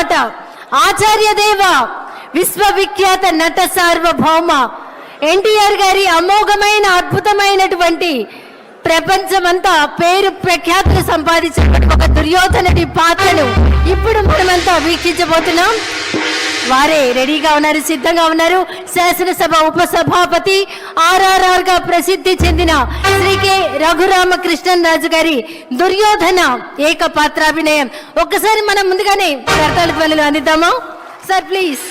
మాట. ఆచార్యదేవ విశ్వవిఖ్యాత నట సార్వభౌమ ఎన్టీఆర్ గారి అమోఘమైన అద్భుతమైనటువంటి ప్రపంచమంతా పేరు ప్రఖ్యాతులు సంపాదించిన ఒక దుర్యోధనుడి పాత్రను ఇప్పుడు మనమంతా వీక్షించబోతున్నాం. వారే రెడీగా ఉన్నారు, సిద్ధంగా ఉన్నారు. శాసనసభ ఉపసభాపతి, RRR గా ప్రసిద్ధి చెందిన శ్రీ కె రఘురామకృష్ణన్ రాజు గారి దుర్యోధన ఏకపాత్రాభినయం. ఒక్కసారి మనం ముందుగానే కర్తాళ ధ్వనులు అందిద్దామా సార్, ప్లీజ్.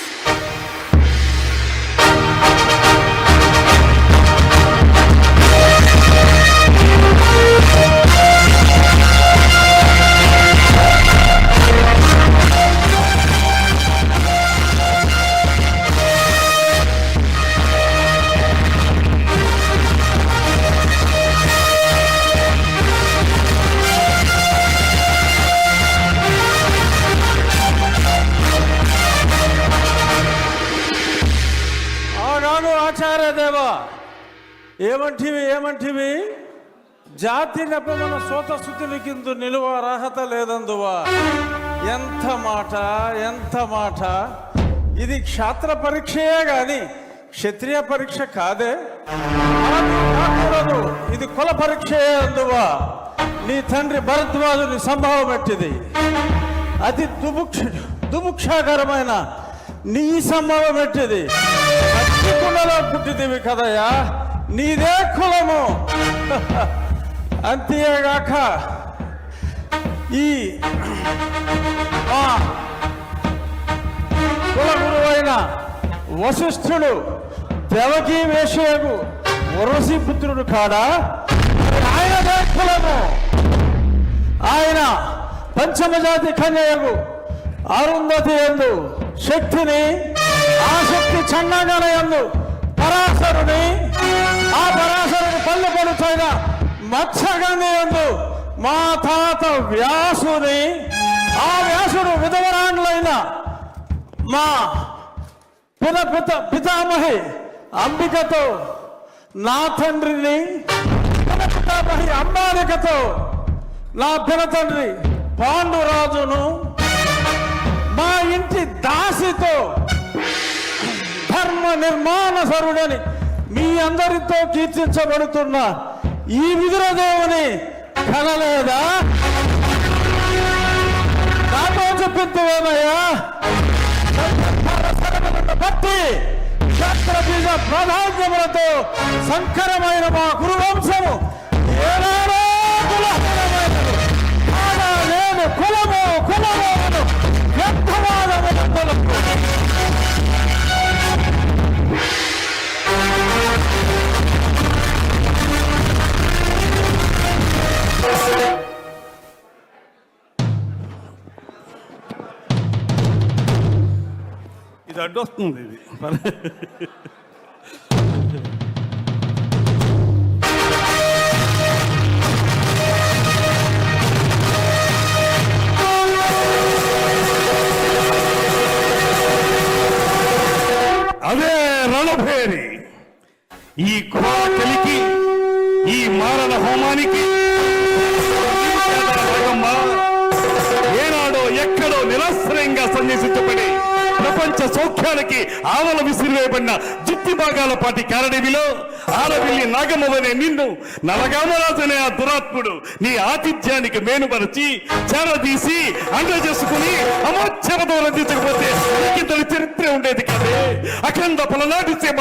ఆచార్యదేవా, ఏమంటివి జాతి నెపమన సోత శుద్ధులకిందు నిలువ అర్హత లేదందువా. ఎంత మాట ఇది క్షాత్ర పరీక్షయే గాని క్షత్రియ పరీక్ష కాదే. ఇది కుల పరీక్షయే అందువా. నీ తండ్రి భరద్వాజుని సంభవం ఎట్టిది. అతి దుభుక్షాకరమైన నీ సంభవం ఎట్టిది. కులలో పుట్టిదివి కదయ్యా, నీదే కులము. అంతేగాక ఈ కుల గురువైన వశిష్ఠుడు దేవకీ వేషయగు వరసి పుత్రుడు కాడా. ఆయనదే కులము. ఆయన పంచమజాతి కన్యయగు అరుంధతి యందు శక్తిని, ఆ శక్తి చండాగల యందు పరాశరుని, ఆ పరాశరుని పల్లె పడుతైన మత్స్యగంధి యందు మా తాత వ్యాసుని, ఆ వ్యాసుడు విధవరాండ్లైన మా పితామహి అంబికతో, నా తండ్రిని పితామహి అంబాలికతో, నా పినతండ్రి పాండురాజును, మా ఇంటి దాసితో ధర్మ నిర్మాణ సరుడని మీ అందరితో కీర్తించబడుతున్న ఈ విదురదేవుని కనలేదా? నాతో చెప్పిందేమయ్యా. బట్టి క్షత్రబీజ ప్రాధాన్యములతో సంకరమైన మా కురువంశము ఏనాడో కులహీనమైనది. కాగా నేను కులము వ్యర్థవాదములకు ఇది అడ్డొస్తుంది. ఇది అదే రణభేరి. ఈ కోటలికి, ఈ మారణ హోమానికి ఏనాడో ఎక్కడో నిరాశ్రయంగా సన్యాసించబడి ప్రపంచ సౌఖ్యానికి ఆవల విసిరివేయబడిన జిత్తి భాగాల పాటి కారడివిలో ఆరవిల్లి నాగమ్మవనే నిన్ను నలగామరాజనే ఆ దురాత్ముడు నీ ఆతిథ్యానికి మేనుపరచి చేరదీసి అండ చేసుకుని అమోచ్ఛవతో రందించకపోతే ఇతని చరిత్ర ఉండేది కాదే. అఖండ పలనాటి సీమ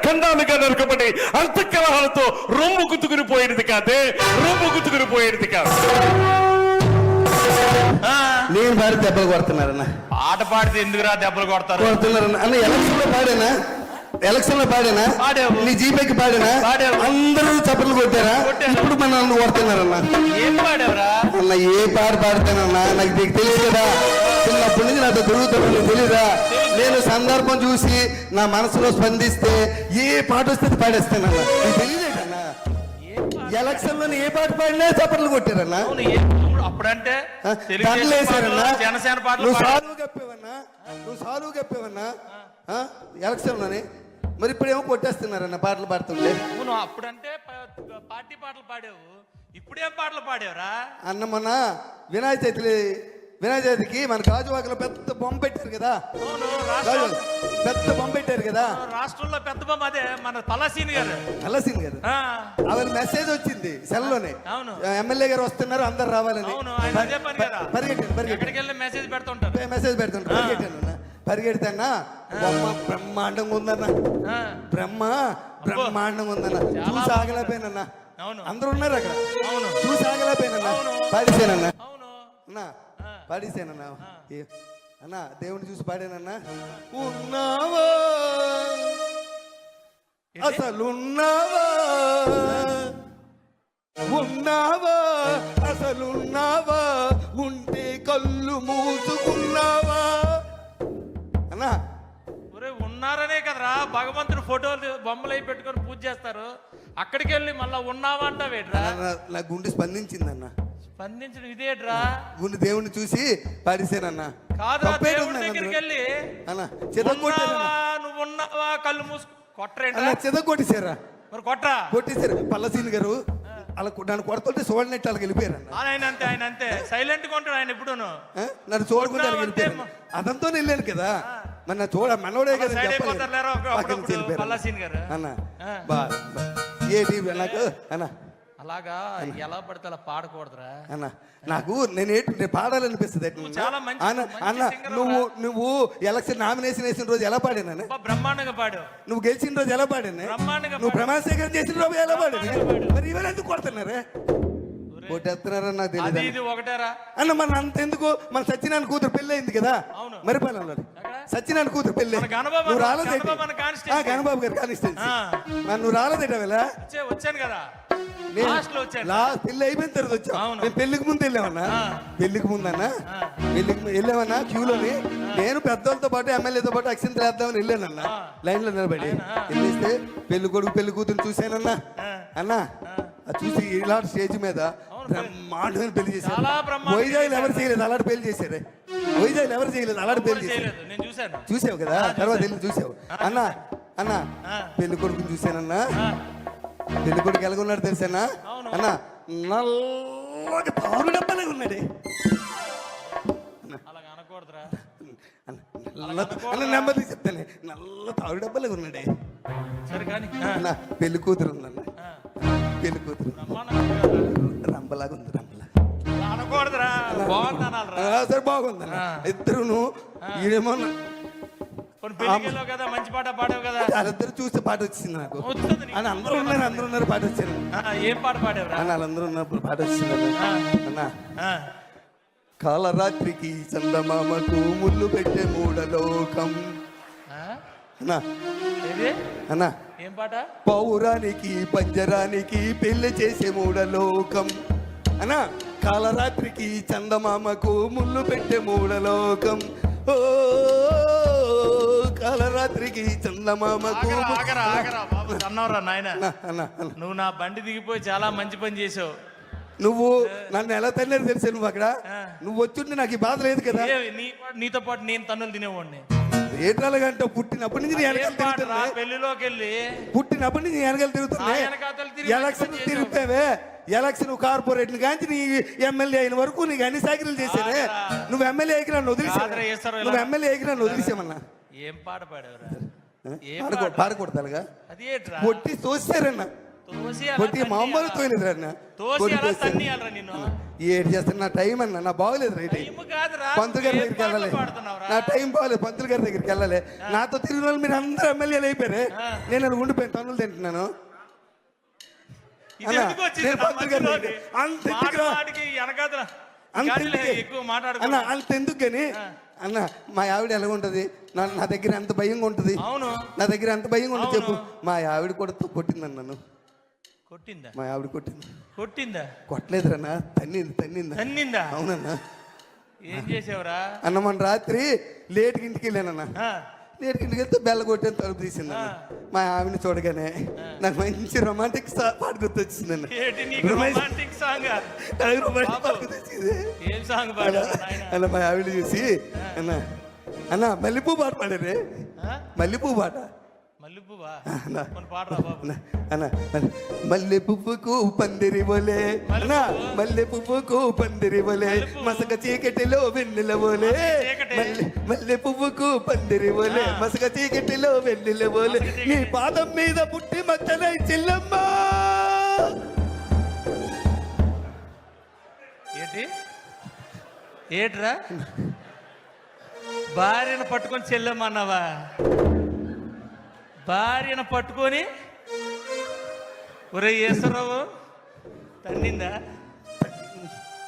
ఖండాలుగా నరకబడి అంతఃకలహాలతో రొమ్ము గుతుకుని పోయేది కాదే. కాదు. నేను పాడి దెబ్బలు కొడుతున్నారన్న. పాట పాడితే ఎందుకురా దెబ్బలు కొడుతున్నారన్న. అన్న ఎలక్షన్ లో పాడేనా నీ జీపేకి పాడేనా అందరూ చప్పట్లు కొట్టారా? ఇప్పుడు మన నన్ను కొడుతున్నారన్న. ఏం పాడేవరా అన్న? ఏ పాట పాడతానన్నా నాకు నీకు తెలియదు కదా. చిన్నప్పటి నుంచి నాతో తిరుగుతాను, తెలీదా? నేను సందర్భం చూసి నా మనసులో స్పందిస్తే ఏ పాట వస్తే పాడేస్తానన్నా. నీకు తెలియదేటన్నా? ఎలక్షన్ లో ఏ పాట పాడినా చప్పట్లు కొట్టారన్నా. అప్పుడంటే జనసేన పాటలు నువ్వు సాలువు కప్పేవన్నా ఎలక్షన్ లోనే. మరి ఇప్పుడేమో కొట్టేస్తున్నారన్న పాటలు పాడుతుంటే. నువ్వు అప్పుడంటే పార్టీ పాటలు పాడావు, ఇప్పుడేం పాటలు పాడావురా అన్న? మొన్న వినాయక చవితి వినాయక చవితికి మన గాజువాకలో పెద్ద బొమ్మ పెట్టారు కదా, అవును గాజువాక పెద్ద బొమ్మ పెట్టారు కదా, రాష్ట్రంలో పెద్ద బొమ్మ అదే మన పలాసీని గారు. అల్లసింగ్ గారు. ఆ, ఆవిడ మెసేజ్ వచ్చింది సెల్లోనే, అవును. ఎమ్మెల్యే గారు వస్తున్నారు అందరు రావాలని. అవును, ఆయన అదే పని కదా. పరిగెట్టాను ఎక్కడికి వెళ్ళి మెసేజ్ పెడుతుంటారు. మెసేజ్ పెడుతుంటారు. పరిగెట్టాను పరిగెడితేనా బొమ్మ బ్రహ్మాండంగా ఉందన్న, ఆ, బ్రహ్మాండంగా ఉందన్న. చూసి ఆగలేకపోయినన్నా, అవును అందరూ ఉన్నారు అక్కడ, అవును చూసి ఆగలేకపోయినన్నా. అవును. పాడిసానన్నా అవును. అన్నా, పాడిసానన్నా. అన్నా దేవుని చూసి పాడానన్నా. ఉన్నావా అసలున్నావా, ఉన్నావా అసలున్నావా, ఉంటే కళ్ళు మూసుకున్నావా అన్నా. ఒరే ఉన్నారనే కదరా భగవంతుడు ఫోటోలు బొమ్మలు అయి పెట్టుకొని పూజ చేస్తారు. అక్కడికి వెళ్ళి మళ్ళా ఉన్నావా అంటావేట్రా? నా గుండె స్పందించిందన్న, స్పందించడం ఇదేట్రా? గుండె దేవుని చూసి పాడిసానన్నా. కాదురా, దేవుడి దగ్గరికి వెళ్ళి అన్నా చెదగొట్టారన్నా, ఉన్నావా, నువ్వు ఉన్నావా కళ్ళు మూసుకు కొట్టరేంట్రా? అన్నా చెదగొట్టేశారా, మరి కొట్టరా? కొట్టేశారు. పల్లసీని గారు అలా నన్ను కొడుతుంటే చూడనట్టు వాళ్ళకి వెళ్ళిపోయారన్న. ఆయన అంతే సైలెంట్ గా ఉంటాడు ఆయన ఎప్పుడూను. నన్ను చూడకుండా వాళ్ళకి వెళ్ళిపోయారు. అదంతా వెళ్ళాను కదా, మరి నా చూడ మనోడే కదా సైడ్ చెప్పలేదు. అయిపోతారు లేరా పక్కన అప్పుడప్పుడు వెళ్ళిపోయారు. పల్లాసీన్ గారు. అన్న ఆ. ఏంటి నాకు అన్న, అలాగా ఎలా పడితే అలా పాడకూడదురా. అన్న నాకు నేను పాడాలనిపిస్తుంది. చాలా మంచి- అన్న మంచి అన్న singer నువ్వు ఎలక్షన్ నామినేషన్ వేసిన రోజు ఎలా పాడాను, అబ్బా, బ్రహ్మాండంగా పాడు. నువ్వు గెలిచిన రోజు ఎలా పాడాను, బ్రహ్మాండంగా నువ్వు ప్రమాణ స్వీకారం చేసిన రోజు ఎలా పాడాను, బ్రహ్మాండంగా మరి ఇవాళ ఎందుకు కొడుతున్నారే, కొట్టేస్తున్నారని నాకు అది తెలియదు ఇది ఒకటేరా. అన్న. మన అంత ఎందుకు, మన సత్యనారాయణ కూతురు పెళ్ళి అయింది కదా అవును. మరిపాలెంలో, సత్యనారాయణ కూతురు పెళ్ళి. మన గణబాబు నువ్వు రాలేదేంటి? గణబాబు మన కాన్స్టిట్యూన్సీ. గణబాబు గారు కానిస్టెన్సీ. ఆ. నువ్వు రాలేదేట వేళ, వచ్చాను కదా నేను లాస్ట్ లో వచ్చాను. పెళ్లి అయిపోయిన తర్వాత వచ్చావు. అవును. మేము పెళ్లికి ముందు వెళ్ళామన్నా, ఆ. పెళ్లికి ముందన్నా, పెళ్లికి వెళ్ళామన్నా క్యూలోని. నేను పెద్దోళ్ళతో పాటు ఎమ్మెల్యేతో పాటు అక్షంతలు వేద్దామని వెళ్ళానన్నా, లైన్ లో నిలబడి వెళ్ళేస్తే పెళ్లి కొడుకు పెళ్లి కూతురు చూశానన్నా. అన్నా అది చూసి ఇలాంటి స్టేజ్ మీద బ్రహ్మాండమైన పెళ్లి చేశారు. చాలా బ్రహ్మాండంగా వైజాగ్ ఎవరు చేయలేదు అలాంటి పెళ్లి చేశారే, వైజాగ్ ఎవరు చేయలేదు అలాంటి పెళ్లి చేశారు. చేయలేదు, నేను చూశాను. చూసావు కదా, తర్వాత వెళ్ళి చూసావు. అన్నా అన్నా పెళ్లి కొడుకుని చూశానన్నా, పెళ్లి కొడుకు ఎలాగున్నాడు తెలుసానా అవును. అన్నా, నల్లగా తారు డబ్బాలే ఉన్నాడే అలాగ అనకూడదురా. అన్న నెమ్మది చెప్తానే, నల్ల తారు డబ్బాలే ఉన్నాడే సరే కానీ అన్న. పెళ్లి కూతురు ఉందన్న, పెళ్లి కూతురు బ్రహ్మాండంగా ఉందిరా. రంబలాగా ఉంది, రంబలా. అలా అనకూడదురా, బాగుంది అనాలిరా. సరే బాగుందన్న. ఇద్దరును ఈడేమో కొన్ని పెళ్లికి వెళ్ళావు కదా, మంచి పాట పాడావు కదా. వాళ్ళిద్దరు చూస్తే పాట వచ్చింది నాకు. వస్తుంది నీకు. అని అందరూ ఉన్నారు పాట వచ్చింది ఏం పాట పాడావురా? అన్న, వాళ్ళందరూ ఉన్నప్పుడు పాట వచ్చింది అన్న. ఆ, కాలరాత్రికి చందమామకు ముళ్ళు పెట్టే మూడలోకం ఆ? అన్నా. ఏది అన్నా ఏం పాట? పౌరానికి పంజరానికి పెళ్లి చేసే మూడలోకం అన్నా. కాలరాత్రికి చందమామకు ముళ్ళు పెట్టే మూడలోకం. ఓ కాలరాత్రికి చందమామకు. ఆగరా ఆగరా బాబు, అన్నవరా నాయన. అన్నా, అన్నా, అన్నా. నువ్వు నా బండి దిగిపోయి చాలా మంచి పని చేసావు. నువ్వు నన్ను ఎలా తల్లేదు తెలుసా, నువ్వు అక్కడ నువ్వు వచ్చుంటే నాకు ఈ బాధ లేదు కదా. నీతో పాటు నేను తన్నులు తినేవాడిని. ఏటాలంటే పుట్టినప్పటి నుంచి నీ వెనకాల ఏం పాటరా? తిరుగుతున్నా, పెళ్లిలోకి వెళ్ళి పుట్టినప్పటి నుంచి నీ వెనకాల తిరుగుతున్నా. ఆ వెనకాతలు తిరిగి ఎలక్షన్ మంచి పని తిరిగిపోయావే, ఎలక్షన్ కార్పొరేట్లు కాంచి నీ ఎమ్మెల్యే అయిన వరకు నీకు అన్ని సాకిరీలు చేశానే. నువ్వు ఎమ్మెల్యే అయికి నన్ను వదిలేసావు, ఆదర చేస్తారు ఇలా. నువ్వు ఎమ్మెల్యే అయికి నన్ను వదిలేసామన్నా. ఏం పాట పాడావురా? ఏం పాడకూడదాలుగా అది ఏట్రా? పొట్టి తోసారన్న, తోసి అలా పొట్టి మామూలు తోయలేదురన్న. తోసి అలా తన్నియాలరా నిన్ను. ఏడు చేస్తాను, నా టైం అన్న, నా బాగోలేదు రైట్. టైం కాదురా, పంతులు గారి ఏం దగ్గరికి వెళ్ళాలి, పాటలు పాడుతున్నావురా? నా టైం బాగోలేదు. పంతులు గారి దగ్గరికి వెళ్ళాలి. నాతో తిరిగిన వాళ్ళు మీరు అందరూ ఎమ్మెల్యేలు అయిపోయారు, నేను అలా ఉండిపోయాను, తన్నులు తింటున్నాను. ఇది అన్నా, ఎందుకు వచ్చింది నేను నా పంతులు గారి మధ్యలోకి? దగ్గరికి అంత మాట ఎందుకురా? మాటకి వెనకాతల అంత గాలిలో ఎందుకే? ఎక్కువ అన్న మాట్లాడుకున్నా. అంత ఎందుకు కానీ అన్న, మా ఆవిడ ఎలా ఉంటది, నా దగ్గర ఎంత భయంగా ఉంటది, అవును. నా దగ్గర ఎంత భయంగా ఉంటుంది చెప్పు. అవును. మా ఆవిడ కూడా కొట్టిందన్న నన్ను, కొట్టిందా? మా ఆవిడ కొట్టింది. కొట్టిందా? కొట్టలేదురన్నా, తన్నిందా. తన్నిందా? అవునన్నా. ఏం చేసావురా? అన్న మన రాత్రి లేట్కి ఇంటికి వెళ్ళానన్నా, ఆ, లేట్కి ఇంటికి వెళ్తే బెల్ల కొట్టాను, తలుపు తీసిందన్న. మా ఆవిడని చూడగానే నాకు మంచి రొమాంటిక్ పాట గుర్తొచ్చిందన్న. ఏంటి నీకు రొమాంటిక్ సాంగ్? నాకు రొమాంటిక్ పాట గుర్తొచ్చింది. ఏం సాంగ్ పాడావు నాయనా? అన్న మా ఆవిడ చూసి అన్న, అన్న మల్లెపూ పాట పాడారే, ఆ? మల్లెపూ పాట. మల్లెపువ్వా అన్న. కొన్ని పాడరా బాబు. అన్న మల్లె పువ్వుకు పందిరి బోలే అన్న మల్లె పువ్వుకు పందిరి బోలే మసక చీకటిలో వెన్నెల బోలే చీకటి. మల్లె పువ్వుకు పందిరి బోలే మసక చీకటిలో వెన్నెల బోలే నీ పాదం మీద పుట్టి మచ్చలై చెల్లమ్మ. ఏంటి ఏట్రా భార్యను పట్టుకొని చెల్లెమ్మన్నావా? భార్యను పట్టుకొని ఒరే ఈశ్వరరావు తన్నిందా?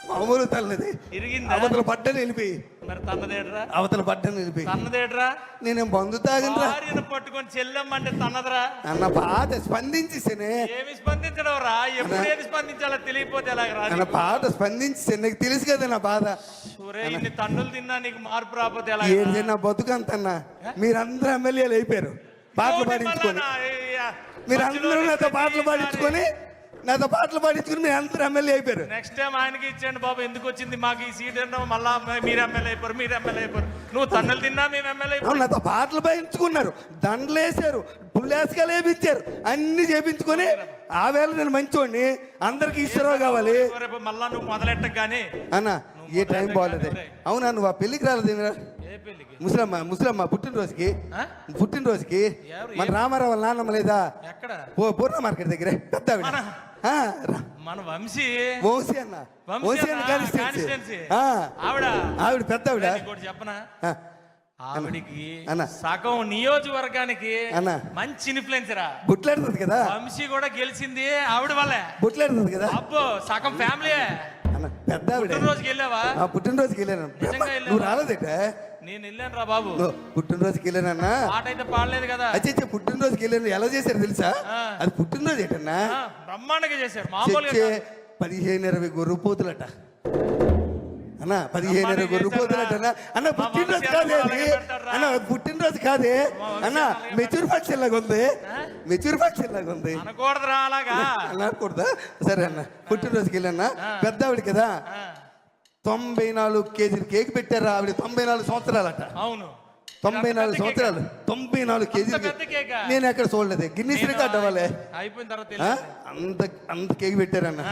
మామూలు తల్లది ఇరిగిందా? అవతల పడ్డని వెళ్ళిపోయి మరి తన్నదేట్రా? అవతల పడ్డని వెళ్ళిపోయి తన్నదేట్రా? నేనేం బంధు తాగినరా భార్యను పట్టుకొని చెల్లెమ్మంటే తన్నదరా? అన్న పాట స్పందించేసానే ఏమి స్పందించడం రా? ఎప్పుడు ఏది స్పందించాలో తెలియపోతే ఎలాగరా? అన్న పాట స్పందించేసాను నీకు తెలుసు కదా నా బాధ. ఒరే ఇన్ని తన్నులు తిన్నా నీకు మార్పు రాకపోతే ఎలా? ఏంటి నా బతుకంతన్నా మీరందరూ ఎమ్మెల్యేలు అయిపోయారు పాటలు పాడించుకొని. మీరందరూ నాతో పాటలు పాడించుకొని మీరు అందరూ ఎమ్మెల్యే అయిపోయారు. నెక్స్ట్ టైం ఆయనకి ఇచ్చేయండి బాబు. ఎందుకు వచ్చింది మాకు ఈ సీట్ అంటే మళ్ళా మీరు ఎమ్మెల్యే అయిపోరు. నువ్వు తన్నులు తిన్నా మేము ఎమ్మెల్యే అవును నాతో పాటలు పాడించుకున్నారు, దండలు వేసారు, పుల్లేసుకలు వేపించారు, అన్ని చేపించుకొని ఆ వేళ నేను మంచోడిని అందరికి ఈశ్వరరావు కావాలి రేపు మళ్ళా నువ్వు మొదలెట్టకు కానీ అన్న. ఏ టైం బాగాలేదు. అవునా నువ్వు ఆ పెళ్లికి రాలేదు? ఏ పెళ్ళికి? ముసలమ్మ పుట్టినరోజుకి మన రామారావు వాళ్ళ నాన్నమ్మ లేదా ఎక్కడ? పూర్ణ మార్కెట్ దగ్గరే పెద్ద ఆవిడ. మన వంశీ అన్న కాన్స్టిట్యున్సీ ఆవిడ పెద్ద ఆవిడ. ఇంకోటి చెప్పనా? ఆవిడికి అన్న. సగం నియోజకవర్గానికి అన్న. మంచి ఇన్ఫ్లుయెన్సరా. బుట్లాడుతుంది కదా వంశీ కూడా గెలిచింది ఆవిడ వల్లే. బుట్లాడుతుంది కదా అబ్బో సగం ఫ్యామిలీ. అన్న పెద్ద ఆవిడ. పుట్టినరోజుకి వెళ్ళావా? పుట్టినరోజుకి వెళ్ళాను. నిజంగా వెళ్ళావా? నువ్వు రాలేదేట? నేను వెళ్ళాను రా బాబు. పుట్టినరోజుకి వెళ్ళానన్నా. పాట అయితే పాడలేదు కదా. అచ్చే పుట్టినరోజుకి వెళ్ళాను. ఎలా చేశారు తెలుసా? అది పుట్టినరోజు ఏంటన్నా బ్రహ్మాండంగా చేశారు. మామూలుగా 15-20 గొర్రె పోతులట అన్న. 15-20 గొర్రె పోతులట అన్న. పుట్టినరోజు కాదే అది అన్న, పుట్టినరోజు కాదే అన్న. మెచ్యూర్ ఫంక్షన్ లాగా ఉంది, మెచ్యూర్ ఫంక్షన్ లాగా ఉంది. అనకూడదురా అలాగా. అనకూడదా? సరే అన్న పుట్టినరోజుకి వెళ్ళన్నా. పెద్ద ఆవిడ కదా 94 కేజీలు కేక్ పెట్టారా ఆవిడ. 94 సంవత్సరాలట. అవును 94 సంవత్సరాలు 94 కేజీలు. పెద్ద కేకా? నేను ఎక్కడ చూడలేదు. గిన్నీస్ రికార్డ్ అవ్వాలి. అయిపోయిన తర్వాత అంత కేక్ పెట్టారన్న.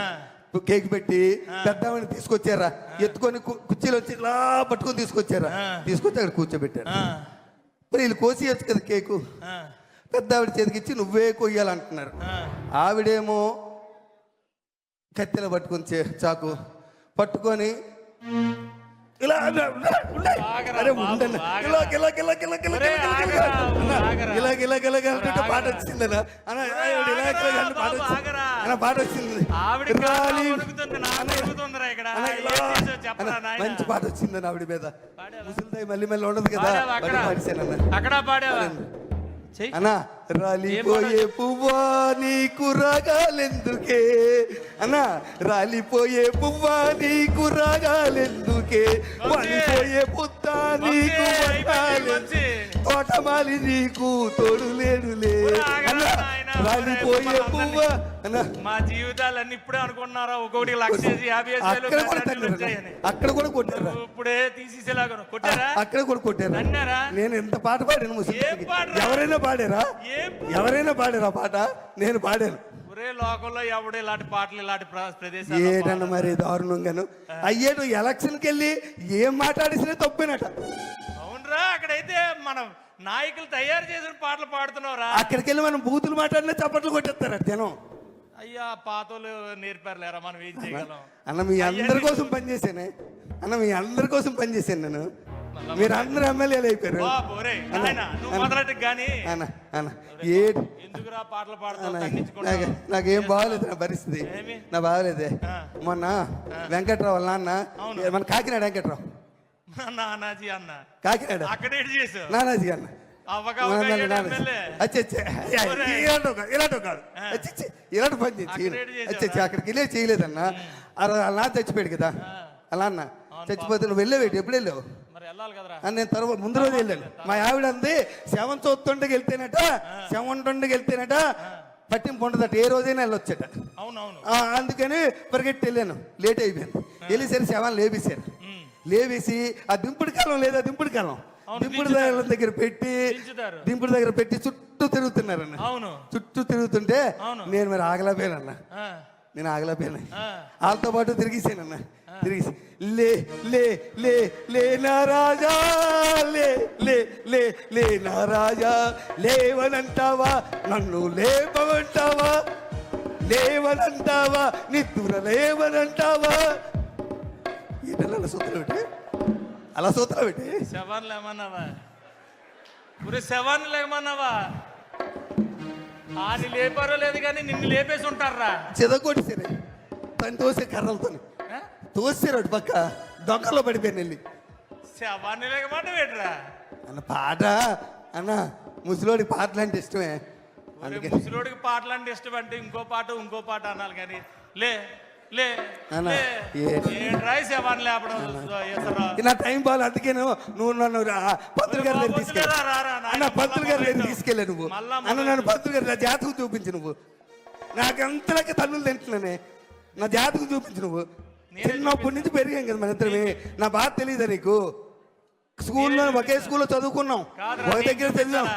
కేక్ పెట్టి పెద్దవాడిని తీసుకొచ్చారా, ఎత్తుకొని కుర్చీలో వచ్చి ఇలా పట్టుకొని తీసుకొచ్చారా, తీసుకొచ్చి అక్కడ కూర్చోబెట్టారు. మరి వీళ్ళు కోసేయచ్చు కదా కేకు. పెద్ద ఆవిడ చేతికి ఇచ్చి నువ్వే కొయ్యాలంటున్నారు. ఆవిడేమో కత్తెల పట్టుకొని చాకు పట్టుకొని ఇలా పాట వచ్చిందన్న. పాట వచ్చింది, మంచి పాట వచ్చిందని ఆవిడ మీద. ముసలిదాయి మళ్ళీ మళ్ళీ ఉండదు కదా. అక్కడ పాడావా? అన్నా రాలిపోయే పువ్వా నీకు రాగాలెందుకే అన్నా, రాలిపోయే పువ్వా నీకు రాగాలెందుకే, వాలిపోయే పుత్తా నీకు తోటమాలి నీకు తోడు లేడులే అన్నా. రాలిపోయే పువ్వా అన్నా. మా జీవితాలన్నీ ఇప్పుడే అనుకున్నారా? ఒక్కొక్కటి 1,50,000 అక్కడ కూడా కొట్టారు. ఇప్పుడే తీసేసేలాగా కొట్టారా? అక్కడ కూడా కొట్టారు. అన్నారా? నేను ఎంత పాట పాడాను ముసలి. ఎవరైనా పాడారా? ఎవరైనా పాడారా పాట? నేను పాడాను. ఒరే లోకంలో ఎవడు ఇలాంటి పాటలు ఇలాంటి ప్రదేశాలు ఏటన్నా మరి దారుణంగాను. అయ్యేటు ఎలక్షన్కి వెళ్ళి ఏం మాట్లాడిసినా తప్పేనట. అవునరా? అక్కడైతే మనం నాయకులు తయారు చేసిన పాటలు పాడుతున్నావురా. అక్కడికి వెళ్ళి మనం బూతులు మాట్లాడినా చప్పట్లు కొట్టేస్తారు జనం. అయ్యా పాతోళ్ళు నేర్పారులేరా, మనం ఏం చేయగలం? అన్న మీ అందరి కోసం పనిచేసానే అన్న, మీ అందరి కోసం పనిచేశాను నేను. మీరు అందరు ఎమ్మెల్యేలు అయిపోయారు. నాకేం బాగలేదు నా పరిస్థితి. నా బాగలేదే. మొన్న వెంకట్రావు వాళ్ళ నాన్న మన కాకినాడ వెంకట్రావు నానాజీ అన్న కాకినాడ నానాజీ అన్న ఇలాంటి పని చేసి అక్కడికి వెళ్ళే చేయలేదన్న. అలా చచ్చిపోయాడు కదా అలా అన్న. చచ్చిపోతే నువ్వు వెళ్ళేవేటి? ఎప్పుడు వెళ్ళావు? నేను తర్వాత ముందు రోజు వెళ్ళాను. మా ఆవిడ అంది 7th వెళ్తేనట పట్టింపు ఉండదట, ఏ రోజైనా వెళ్ళొచ్చట. అందుకని పరిగెట్టి వెళ్ళాను. లేట్ అయిపోయింది. వెళ్ళేసరి శవాన్ని లేపేశారు. లేవేసి ఆ దింపుడు కాలం లేదా, దింపుడు కాలం అవును, దింపుడు దించుతారు. దగ్గర పెట్టి దించుతారు. దింపుడు దగ్గర పెట్టి చుట్టూ తిరుగుతున్నారన్న. అవును. చుట్టూ తిరుగుతుంటే అవును. నేను మరి ఆగలేకపోయానన్న. ఆ, నేను ఆగలేకపోయాను. ఆ. వాళ్ళతో పాటు తిరిగిసానన్న. తిరిగి లే లే లే లే నా రాజా, లే లే లే లే నా రాజా, లేవనంటావా నన్ను లేపమంటావా, లేవనంటావా నిద్ర లేవనంటావా. ఏంటన్నా అలా సూత్రం పెట్టి, అలా సూత్రం పెట్టి. శవాన్ని ఏమన్నావా? ఒరే శవాన్ని లేమన్నావా? ఆని లేపారో లేదు కానీ నిన్ను లేపేసి ఉంటారా? చెదగొట్టేసారు తను తోసే కర్రలతో, ఆ? తోసారు అటు పక్క దొంగలో పడిపోయాను వెళ్ళి. శవాన్ని లేకమాట వేటరా? అన్న పాట అన్న, ముసలోడికి పాటలు అంటే ఇష్టమే. ఒరే అందుకే ముసలోడికి పాటలు అంటే ఇష్టం అంటే ఇంకో పాట అనాలి కానీ లే లే అన్న, లే. ఏంటి? ఏంట్రా ఈ శవాన్ని లేపడం ఎసరా? నా టైం బాగా, అందుకే నువ్వు నన్ను పంతులు గారి దగ్గర తీసుకెళ్ళి అన్న, పంతులు గారి దగ్గర తీసుకెళ్ళా నువ్వు అన్న, నన్ను పంతులు గారి నా జాతకం చూపించు నువ్వు. నాకంతలకి తల్లులు తింటున్నానే, నా జాతకం చూపించు నువ్వు. చిన్నప్పటి నుంచి పెరిగాం కదా మన ఇద్దరమే. నా బాధ తెలియదా నీకు? స్కూల్లో ఒకే స్కూల్లో చదువుకున్నాం, ఒక దగ్గర చదివాం.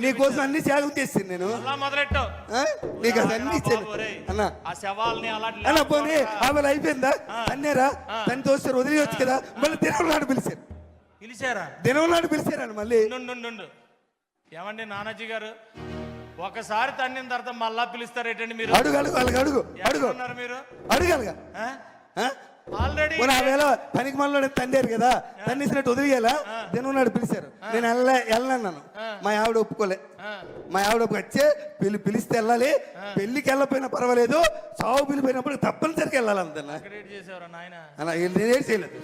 నీకోసం అన్ని త్యాగం చేసింది నేను. అలా మొదలెట్టావు. ఆ? నీకు అది అన్ని ఇచ్చాను అన్న. ఆ శవాల్ని అలా అన్న పోనీ ఆమె అయిపోయిందా అన్నారా? తను తోస్తారు వదిలేయచ్చు కదా. మళ్ళీ దినం నాడు పిలిచారు, పిలిచారా? దినం నాడు పిలిచారని మళ్ళీ. నుండు ఏమండి నానాజీ గారు, ఒకసారి తన్నిన తర్వాత మళ్ళా పిలుస్తారేటండి మీరు? అడుగు అడుగు వాళ్ళకి అడుగు అడుగు ఉన్నారు మీరు? అడుగాలిగా. ఆల్రెడీ ఆ వేళ పనికి మనలో తండారు కదా, తన్నేసినట్టు వదిలేయాలా? దినం నాడు పిలిచారు, నేను వెళ్ళన్నాను. మా ఆవిడ ఒప్పుకోలే. మా ఆవిడ వచ్చే పిలిస్తే వెళ్ళాలి, పెళ్లికి వెళ్ళకపోయినా పర్వాలేదు, సాగు పిలిపోయినప్పుడు తప్పనిసరిగా వెళ్ళాలి అంతన్నా. క్రియేట్ చేసేవారా నాయన? అన్న నేనేం చేయలేదు.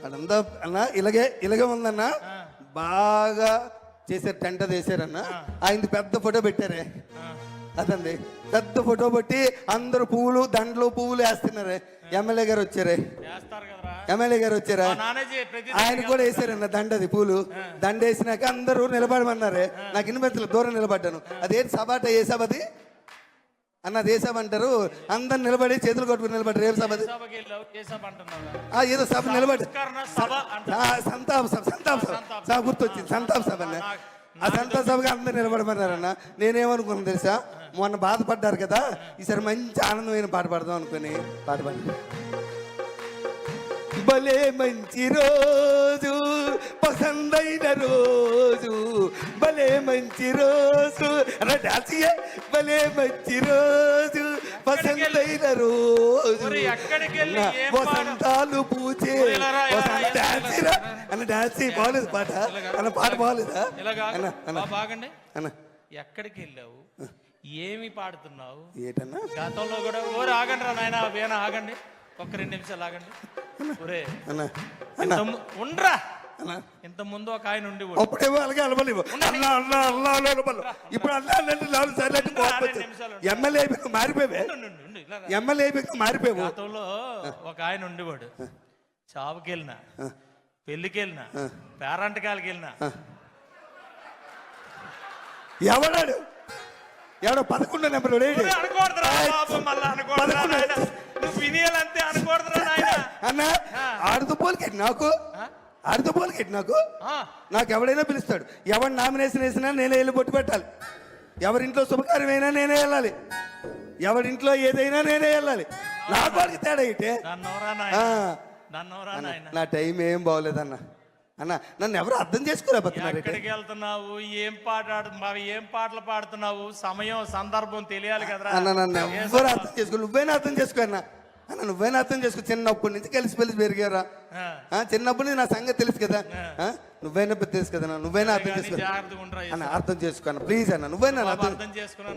అదంతా అన్న ఇలాగే ఉందన్న. బాగా చేశారు, టెంట చేశారన్న. ఆయనది పెద్ద ఫోటో పెట్టారే, అదండి పెద్ద ఫోటో పెట్టి అందరూ పువ్వులు దండలు పువ్వులు వేస్తున్నారే. ఎమ్మెల్యే గారు వచ్చారే, చేస్తారు కదరా? ఎమ్మెల్యే గారు వచ్చారా? నానాజీ ప్రతి ఆయన కూడా వేసారన్న దండది పూలు. దండ వేసినాక అందరూ నిలబడమన్నారే. నాకు ఇన్మెత్తలు దూరం నిలబడ్డాను. అదేంటి సభ అంటే ఏ సభది అన్న? అది ఏ సభ అంటారు? అందరు నిలబడి చేతులు కొట్టుకుని నిలబడ్డారు. రేపు సభది సభకి వెళ్ళావు, ఏ సభ అంటున్నావా? ఏదో సభ నిలబడి సంస్కరణ సభ అంటారు. సంతాప సభ గుర్తొచ్చింది, సంతాప సభ అన్న. ఆ సంతాప సభగా అందరు నిలబడమన్నారన్న. నేనేమనుకున్నాను తెలుసా, మొన్న బాధపడ్డారు కదా, ఈసారి మంచి ఆనందమైన పాట పాడదాం అనుకుని పాట పాడి. భలే మంచి రోజు, పసందైన రోజు, భలే మంచి రోజు, భలే మంచి రోజు, పసందైన రోజు, మరి ఎక్కడికి వెళ్ళి ఏం వసంతాలు పూచే అన్న. డాన్స్ బాగలేదు పాట అన్న, పాట బాగలేదా అన్న? అన్న బాగండి. అన్న ఎక్కడికి వెళ్ళావు, ఏమి పాడుతున్నావు? ఏటన్నా? గతంలో కూడా ఓరే ఆగండి రా నాయన, వేనా ఆగండి, ఒక్క 2 నిమిషాలు ఆగండి. ఒరే అన్న అన్న ఉండ్రా, అన్న ఇంత ముందు ఒక ఆయన ఉండి అప్పుడేమో అలాగే అలబలేవు. అన్నా అన్నా అన్నా అలబలు. ఇప్పుడు అన్నా అంటే 4 సార్లు అంటే ఎమ్మెల్యే అయిపోయి మారిపోయావే. ఎమ్మెల్యే అయిపోయి మారిపోయావు. గతంలో ఒక ఆయన ఉండేవాడు. చావుకి వెళ్ళినా, పెళ్లికి వెళ్ళినా, పేరంటకాలకి వెళ్ళినా, ఎవడాడు ఎవడో 11 నెంబర్ అనకూడదురా బాబు, మళ్ళా అనకూడదురా నాయన. నువ్వు వినియాలంతే, అనకూడదురా నాయన. అన్న ఆడుతూ పోలికెట్టి నాకు, ఆడుతూ పోలికెట్టి నాకు ఎవడైనా పిలుస్తాడు. ఎవరు నామినేషన్ వేసినా నేనే వెళ్ళి బొట్టు పెట్టాలి. ఎవరింట్లో శుభకార్యమైనా నేనే వెళ్ళాలి. ఎవరింట్లో ఏదైనా నేనే వెళ్ళాలి. నాకు వాడికి తేడా ఇటే. నా టైం ఏం బాగోలేదన్న. అన్న నన్ను ఎవరు అర్థం చేసుకోలేకపోతున్నారు. ఎక్కడికి వెళ్తున్నావు, ఏం పాటలు పాడుతున్నావు, సమయం సందర్భం తెలియాలి కదరా. అన్న నన్ను ఎవరు అర్థం చేసుకో, నువ్వైనా అర్థం చేసుకో అన్న. అన్న నువ్వైనా అర్థం చేసుకో. చిన్నప్పటి నుంచి కలిసి పెరిగారా? చిన్నప్పటి నుంచి నా సంగతి తెలుసు కదా. నువ్వైనా తెలుసు కదా, నువ్వైనా అర్థం చేసుకో అన్న. అర్థం చేసుకో అన్న, ప్లీజ్ అన్న. నువ్వైనా అర్థం చేసుకున్నా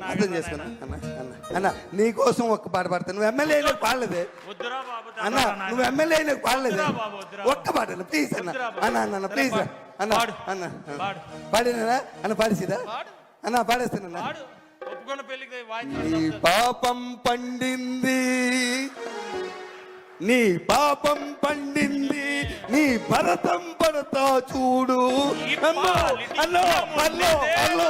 అన్న. అన్న అన్న నీకోసం ఒక్క పాట పాడతాను. నువ్వు ఎమ్మెల్యే అయినాక పాడలేదే అన్న, నువ్వు ఎమ్మెల్యే అయినాక పాడలేదే ఒక్క పాట అన్న, ప్లీజ్ అన్న. అన్న అన్న ప్లీజ్ అన్న. అన్న పాడినా అన్న, పాడేసిదా అన్న? పాడేస్తానన్నా. నీ పాపం పండింది, నీ పాపం పండింది, నీ భరతం పడతా చూడు. అన్నో అన్నో అన్నో అన్నో.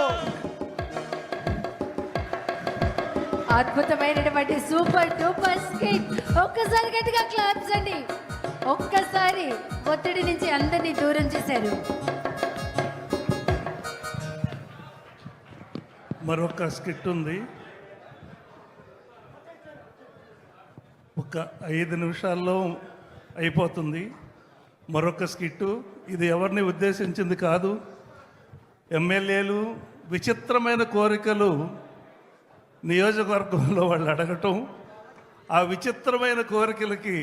అద్భుతమైనటువంటి సూపర్ డూపర్ స్కిట్. ఒక్కసారి గట్టిగా క్లాప్స్ అండి. ఒక్కసారి ఒత్తిడి నుంచి అందరినీ దూరం చేశారు. మరొక స్కిట్ ఉంది. ఒక 5 నిమిషాల్లో అయిపోతుంది. మరొక స్కిట్టు. ఇది ఎవరిని ఉద్దేశించింది కాదు. ఎమ్మెల్యేలు విచిత్రమైన కోరికలు నియోజకవర్గంలో వాళ్ళు అడగటం, ఆ విచిత్రమైన కోరికలకి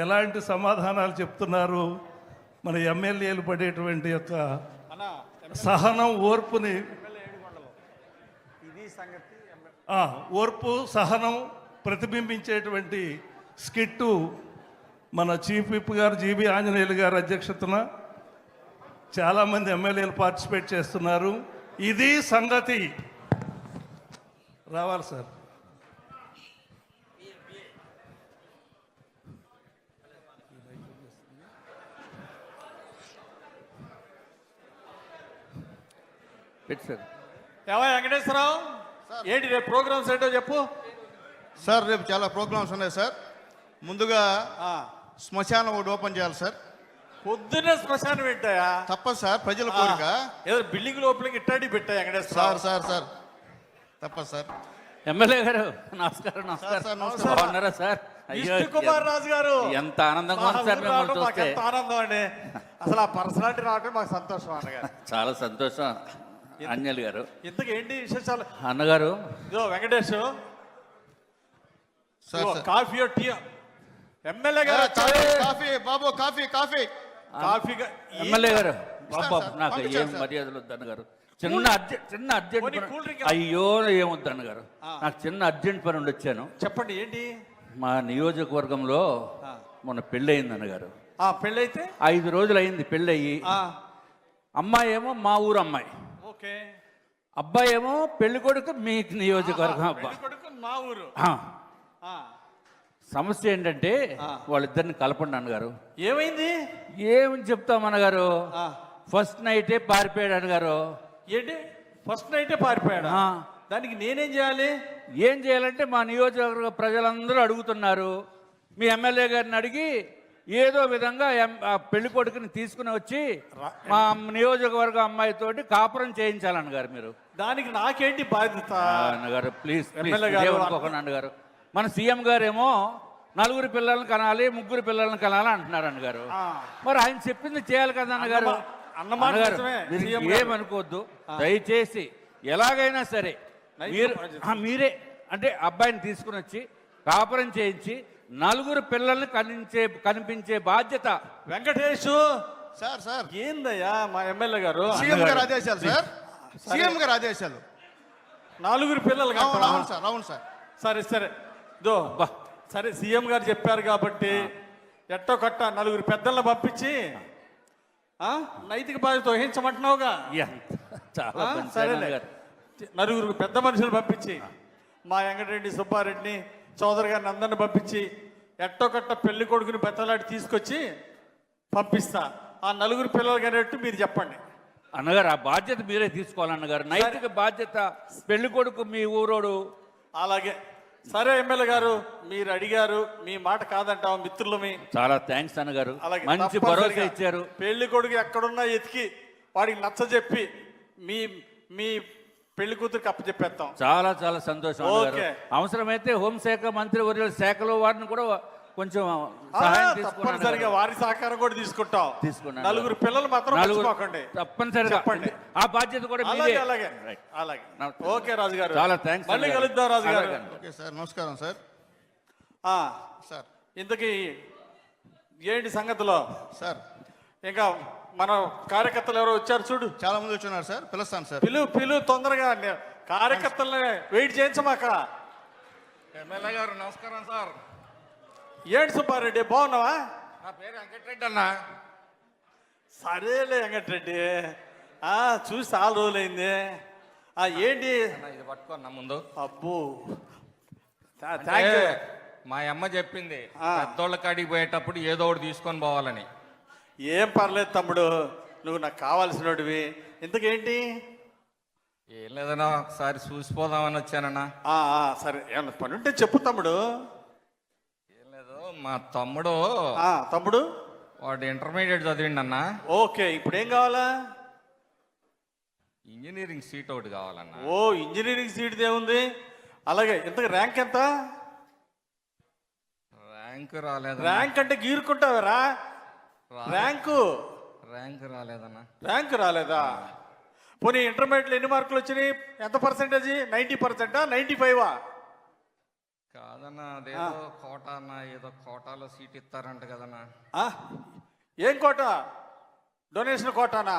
ఎలాంటి సమాధానాలు చెప్తున్నారు, మన ఎమ్మెల్యేలు పడేటువంటి యొక్క సహనం, ఓర్పుని, ఓర్పు సహనం ప్రతిబింబించేటువంటి స్కిట్టు మన చీఫ్ విప్ గారు జీబీ ఆంజనేయులు గారు అధ్యక్షతన చాలామంది ఎమ్మెల్యేలు పార్టిసిపేట్ చేస్తున్నారు. ఇది సంగతి. రావాలి సార్. ఏమో వెంకటేశ్వరరావు, ఏంటి రేపు ప్రోగ్రామ్స్ ఏంటో చెప్పు. సార్ రేపు చాలా ప్రోగ్రామ్స్ ఉన్నాయి సార్. ముందుగా శ్మశానం ఒకటి ఓపెన్ చేయాలి సార్. పొద్దున్నే శ్మశానం పెట్టాయా? తప్పదు సార్, ప్రజల కోరిక. ఏదో బిల్డింగ్ లోపలికి ఇట్టాడి పెట్టా వెంకటేశ్వర. సార్ తప్పదు సార్. ఎమ్మెల్యే గారు నమస్కారం. సార్, నమస్కారం. బాగున్నారా సార్? అయ్యో, విష్ణు కుమార్ రాజు గారు, ఎంత ఆనందంగా ఉంది సార్ మిమ్మల్ని మాకు చూస్తే. ఎంత ఆనందం అండి. అసలు ఆ పర్సనాలిటీ రావటం మాకు సంతోషం అన్నగారు. చాలా సంతోషం అంజలి గారు. ఇంతకు ఏంటి విశేషాలు అన్నగారు? ఇదో Venkatesh, sir coffee tea. MLA గారు కాఫీ బాబు, కాఫీ కాఫీ. ఎమ్మెల్యే గారు బాబా, సార్, నాకు పంపించాను ఏం సార్. మర్యాదలు వద్దు అన్నగారు. చిన్న అర్జెంట్ పోనీ పని. కూల్ డ్రింక్ అయ్యో ఏమొద్దు అన్నగారు, నాకు చిన్న అర్జెంట్ పని ఉండి వచ్చాను. చెప్పండి ఏంటి. మా నియోజకవర్గంలో మొన్న పెళ్ళి అయింది అన్నగారు. పెళ్ళైతే 5 రోజులు అయింది పెళ్ళి అయ్యి. అమ్మాయి ఏమో మా ఊరు అమ్మాయి, ఓకే. అబ్బాయి ఏమో పెళ్లి కొడుకు మీ నియోజకవర్గం అబ్బాయి. కొడుకు మా ఊరు. సమస్య ఏంటంటే వాళ్ళిద్దరిని కలపండి అన్నగారు. ఏమైంది? ఏమని చెప్తాం అన్నగారు, ఫస్ట్ నైటే పారిపోయాడు అన్నగారు. ఏంటి ఫస్ట్ నైటే పారిపోయాడు? దానికి నేనేం చేయాలి? ఏం చేయాలంటే మా నియోజకవర్గ ప్రజలందరూ అడుగుతున్నారు. మీ ఎమ్మెల్యే గారిని అడిగి ఏదో విధంగా ఆ పెళ్లి కొడుకుని తీసుకుని వచ్చి మా నియోజకవర్గ అమ్మాయితోటి కాపురం చేయించాలన్నగారు మీరు. దానికి నాకేంటి బాధ్యత? అన్నగారు ప్లీజ్ ఎమ్మెల్యే అన్నగారు. మన సీఎం గారేమో 4 పిల్లల్ని కనాలి, 3 పిల్లల్ని కనాలి అంటున్నారు అన్నగారు. మరి ఆయన చెప్పింది చేయాలి కదా అన్నగారు. ఏమనుకోవద్దు దయచేసి. ఎలాగైనా సరే మీరే అంటే అబ్బాయిని తీసుకుని వచ్చి కాపురం చేయించి 4 పిల్లల్ని కనిపించే బాధ్యత. వెంకటేష్ సార్ ఏందయ్యా మా ఎమ్మెల్యే గారు? సీఎం గారు ఆదేశాలు సార్. సీఎం గారు ఆదేశాలు. 4 పిల్లలు అవును సార్. సరే సరే సీఎం గారు చెప్పారు కాబట్టి ఎట్టో కట్ట 4 పెద్దలను పంపించి నైతిక బాధ్యత వహించమంటున్నావుగా. చాలా సరేలే, 4 పెద్ద మనుషులు పంపించి మా వెంకటరెడ్డి, సుబ్బారెడ్డిని, చౌదరి గారిని అందరిని పంపించి ఎట్టో కట్ట పెళ్లి కొడుకుని బెత్తలాడి తీసుకొచ్చి పంపిస్తా. ఆ 4 పిల్లలు అనేట్టు మీరు చెప్పండి అన్నగారు. ఆ బాధ్యత మీరే తీసుకోవాలన్నగారు, నైతిక బాధ్యత. పెళ్లి కొడుకు మీ ఊరోడు. అలాగే సరే ఎమ్మెల్యే గారు, మీరు అడిగారు, మీ మాట కాదంటాం మిత్రులమి. చాలా థ్యాంక్స్ అన్నగారు, అలాగే మంచి భరోసా ఇచ్చారు. పెళ్లి కొడుకు ఎక్కడున్నా ఎతికి వాడికి నచ్చజెప్పి మీ మీ పెళ్లి కూతురికి అప్పచెప్పేస్తాం. చాలా చాలా సంతోషం అన్నగారు. అవసరమైతే హోంశాఖ మంత్రి వర్యుల శాఖలో వారిని కూడా కొంచెం సహాయం తప్పనిసరిగా వారి సహకారం కూడా తీసుకుంటాం. 4 పిల్లలు మాత్రం మర్చిపోకండి. తప్పనిసరిగా చెప్పండి. ఆ బాధ్యత కూడా అలాగే. ఓకే రాజు గారు, చాలా థ్యాంక్స్. మళ్ళీ కలుద్దాం రాజు గారు. ఓకే సార్, నమస్కారం సార్. సార్ ఇంతకీ ఏంటి సంగతిలో సార్? ఇంకా మన కార్యకర్తలు ఎవరో వచ్చారు చూడు. చాలా మంది వచ్చున్నారు సార్, పిలుస్తాను సార్. పిలు తొందరగా. కార్యకర్తలని వెయిట్ చేయించమాక. ఎమ్మెల్యే గారు నమస్కారం సార్. ఏంటి సుబ్బారెడ్డి, బాగున్నావా? నా పేరు వెంకటరెడ్డి అన్న. సరేలే వెంకటరెడ్డి, చూసి చాలా రోజులైంది. ఏంటి ఇది పట్టుకోన్నా ముందు. అబ్బో మా అమ్మ చెప్పింది పెద్దోళ్ళ కాడికి పోయేటప్పుడు ఏదో ఒకటి తీసుకొని పోవాలని. ఏం పర్లేదు తమ్ముడు, నువ్వు నాకు కావాల్సినవి. ఇంతకేంటి? ఏం లేదన్నా, ఒకసారి చూసిపోదామని వచ్చానన్నా. సరే, ఏమన్నా పని ఉంటే చెప్పు తమ్ముడు. ఏం లేదు, మా తమ్ముడు తమ్ముడు వాడు ఇంటర్మీడియట్ చదివిండి అన్న. ఓకే, ఇప్పుడు ఏం కావాలా? ఇంజనీరింగ్ సీట్ ఒకటి కావాలన్న. ఓ, ఇంజనీరింగ్ సీట్ ఏముంది? అలాగే ఇంతకు ర్యాంక్ ఎంత? ర్యాంక్ రాలేదు. ర్యాంక్ అంటే గీరుకుంటావరా? ర్యాంకు రాలేదన్న. ర్యాంక్ రాలేదా? పోనీ ఇంటర్మీడియట్లో ఎన్ని మార్కులు వచ్చినాయి? ఎంత పర్సెంటేజ్? 90%, 95? కాదన్నా, అదేదో కోట అన్న, ఏదో కోటాలో సీట్ ఇస్తారంట కదన్నా. ఏం కోట? డొనేషన్ కోటానా?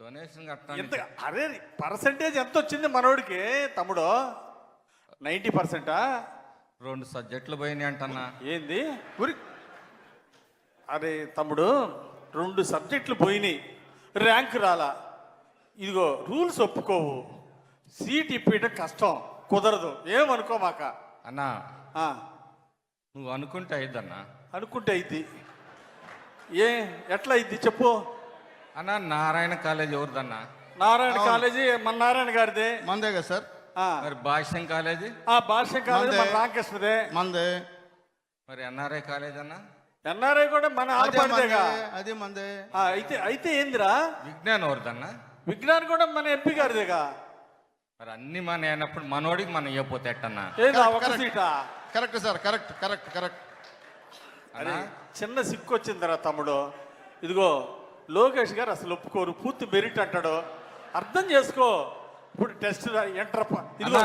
డొనేషన్ ఎంత? కట్టాలి. అరే, పర్సెంటేజ్ ఎంత వచ్చింది మనోడికి తమ్ముడు? 90%? 2 సబ్జెక్టులు పోయినాయి అంటన్నా. ఏంది? అరే తమ్ముడు, 2 సబ్జెక్టులు పోయినాయి, ర్యాంక్ రాలా. ఇదిగో రూల్స్ ఒప్పుకోవు, సీట్ ఇప్పించడం కష్టం, కుదరదు, ఏమనుకోమాక. అన్నా, నువ్వు అనుకుంటే అయిద్దన్నా. అనుకుంటే అయింది. ఎట్లా అయింది చెప్పు? అన్నా, నారాయణ కాలేజ్ ఎవరిదన్నా? నారాయణ కాలేజీ మన నారాయణ గారిదే. మందే కదా సార్? మరి భాష్యం కాలేజీ? భాష్యం కాలేజీ మన రామకృష్ణదే. మందే. మరి ఎన్ఆర్ఐ కాలేజ్ అన్నా? ఎన్ఆర్ఐ కూడా మన ఆడపడిదేగా. అదే మందే. అయితే ఏందిరా? విజ్ఞాన్ ఎవరిదన్నా? విజ్ఞాన్ కూడా మన ఎంపీ గారిదేగా. మరి అన్ని మన అయినప్పుడు మనోడికి మనం ఇవ్వపోతే ఎట్టన్నా? ఏదా ఒక సీటా? Correct sir, correct correct correct. అరే, చిన్న సిక్కు వచ్చిందిరా తమ్ముడు. ఇదిగో లోకేష్ గారు అసలు ఒప్పుకోరు, పూర్తి మెరిట్ అంటాడు. అర్థం చేసుకో. ఇప్పుడు టెస్ట్ ఎంటర్. ఇదిగో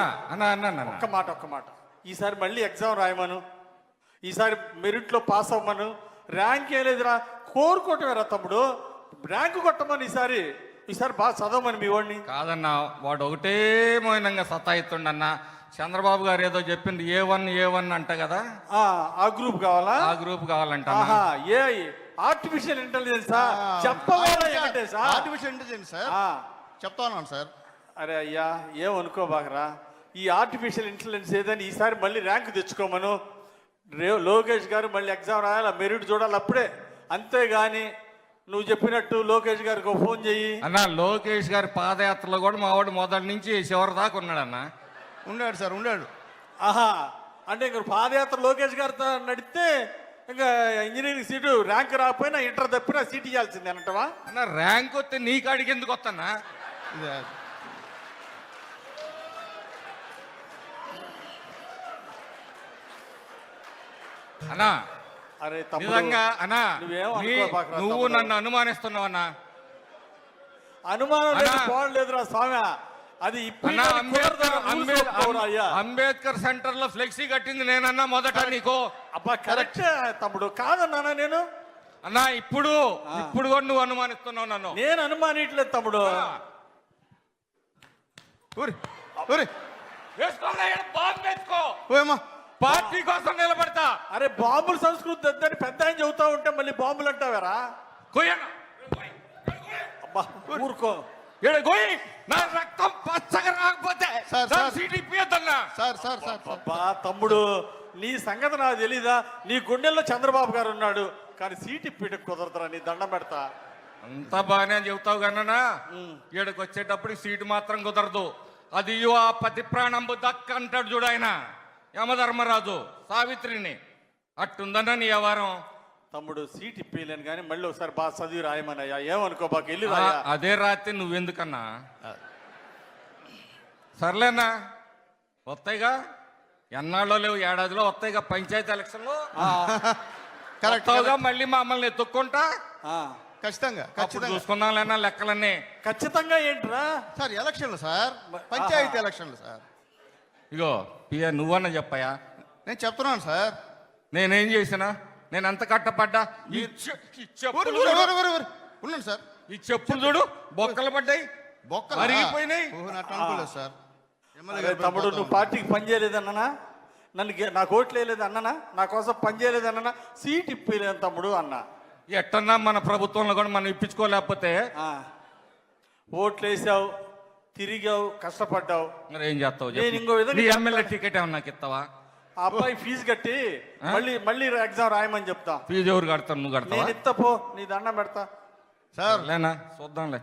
ఒక్క మాట, ఈసారి మళ్ళీ ఎగ్జామ్ రాయమను, ఈసారి మెరిట్లో పాస్ అవ్వమను. ర్యాంక్ ఏం లేదురా, కోరుకోవటమేరా తమ్ముడు, ర్యాంకు కొట్టమని. ఈసారి బాగా చదవమని మీ వాడిని. కాదన్నా, వాడు ఒకటే మౌనంగా సతాయిస్తుండన్నా. చంద్రబాబు గారు ఏదో చెప్పింది A1 అంట కదా. ఆ గ్రూప్ కావాలా? ఆ గ్రూప్ కావాలంట. ఆర్టిఫిషియల్ ఇంటెలిజెన్సా? చెప్పవాలా? ఆర్టిఫిషియల్ ఇంటెలిజెన్స్ సార్ చెప్తా ఉన్నాను సార్. అరే అయ్యా, ఏమనుకోబాకరా. ఈ ఆర్టిఫిషియల్ ఇంటెలిజెన్స్ ఏదని ఈసారి మళ్ళీ ర్యాంక్ తెచ్చుకోమను. లోకేష్ గారు మళ్ళీ ఎగ్జామ్ రాయాలి, మెరిట్ చూడాలి అప్పుడే. అంతేగాని నువ్వు చెప్పినట్టు లోకేష్ గారికి ఫోన్ చెయ్యి. అన్న, లోకేష్ గారి పాదయాత్రలో కూడా మా వాడు మొదటి నుంచి చివరి దాకా ఉన్నాడన్నా. ఉన్నాడు సార్, ఉన్నాడు. అంటే ఇంక పాదయాత్ర లోకేష్ గారితో నడిస్తే ఇంకా ఇంజనీరింగ్ సీటు ర్యాంక్ రాకపోయినా ఇంటర్ తప్పినా సీట్ ఇవ్వాల్సిందే అంటవా? అన్న, ర్యాంక్ వస్తే నీ కాడికి ఎందుకు వస్తానా? అన్నా, అరే నిజంగా అన్నా, నువ్వు నన్ను అనుమానిస్తున్నావన్నా. అనుమానం పోవట్లేదురా స్వామి. అది అంబేద్కర్ సెంటర్ లో ఫ్లెక్సీ కట్టింది నేనన్నా మొదట నీకు. అబ్బా కరెక్ట్ తమ్ముడు, కాదన్నా నేను. అన్నా, ఇప్పుడు కూడా నువ్వు అనుమానిస్తున్నావు నన్ను. నేను అనుమానిట్లేదు తమ్ముడు. పార్టీ కోసం నిలబడతా. అరే, బాంబుల సంస్కృతి వద్దని పెద్ద ఆయన చెబుతా ఉంటే మళ్ళీ బాంబులు అంటావారా? అబ్బా ఊరుకో. నా రక్తం పచ్చగా రాకపోతే అబ్బా తమ్ముడు, నీ సంగతి నాకు తెలీదా? నీ గుండెల్లో చంద్రబాబు గారు ఉన్నాడు, కానీ సీట్ ఇప్పిట కుదరదురా, నీ దండం పెడతా. అంతా బాగానే చెబుతావు కన్నా, ఈడకి వచ్చేటప్పుడు సీటు మాత్రం కుదరదు. అది ఆ పతి ప్రాణంబు దక్క అంటాడు చూడు ఆయన యమధర్మరాజు సావిత్రిని. అట్టుందన్నా నీ వ్యవహారం. తమ్ముడు, సీట్ ఇప్పలేను కానీ మళ్ళీ ఒకసారి బాగా చదివి రాయమనయ్యా. ఏమనుకో బాగా వెళ్ళి అదే రాత్రి నువ్వెందుకన్నా? సర్లేనా, వస్తాయిగా, ఎన్నాళ్ళో లేవు, ఏడాదిలో వస్తాయిగా పంచాయతీ ఎలక్షన్లు. కరెక్ట్గా మళ్ళీ మమ్మల్ని ఎత్తుక్కుంటా. ఖచ్చితంగా చూసుకుందాం లేనా లెక్కలన్నీ. ఖచ్చితంగా ఏంట్రా సార్? ఎలక్షన్లు సార్, పంచాయతీ ఎలక్షన్లు సార్. ఇగో పియ, నువ్వన్నా చెప్పయా. నేను చెప్తున్నాను సార్. నేనేం చేసినా? నేను అంత కట్టపడ్డా. ఉన్నాను సార్. ఈ చెప్పులు చూడు, బొక్కలు పడ్డాయి, బొక్కలు అరిగిపోయినాయి. సార్ తమ్ముడు, నువ్వు పార్టీకి పని చేయలేదన్నా, నాకు ఓట్లు వేయలేదు అన్ననా, నా కోసం పని చేయలేదు అన్ననా, సీట్ ఇప్పలేను తమ్ముడు అన్నా. ఎట్టన్నా మన ప్రభుత్వంలో కూడా మనం ఇప్పించుకోలేకపోతే ఓట్లు వేసావు, తిరిగావు, కష్టపడ్డావు, మరి ఏం చేస్తావు? నేను ఇంకో విధంగా ఎమ్మెల్యే టికెట్ ఏమన్నా నాకు ఇస్తావా? ఆ అబ్బాయి ఫీజు కట్టి మళ్ళీ ఎగ్జామ్ రాయమని చెప్తా. ఫీజు ఎవరు కడతారు? నువ్వు కడతావా? నేను ఇస్తా, పో, నీ దండం పెడతా. సార్ లేనా, చూద్దాంలే.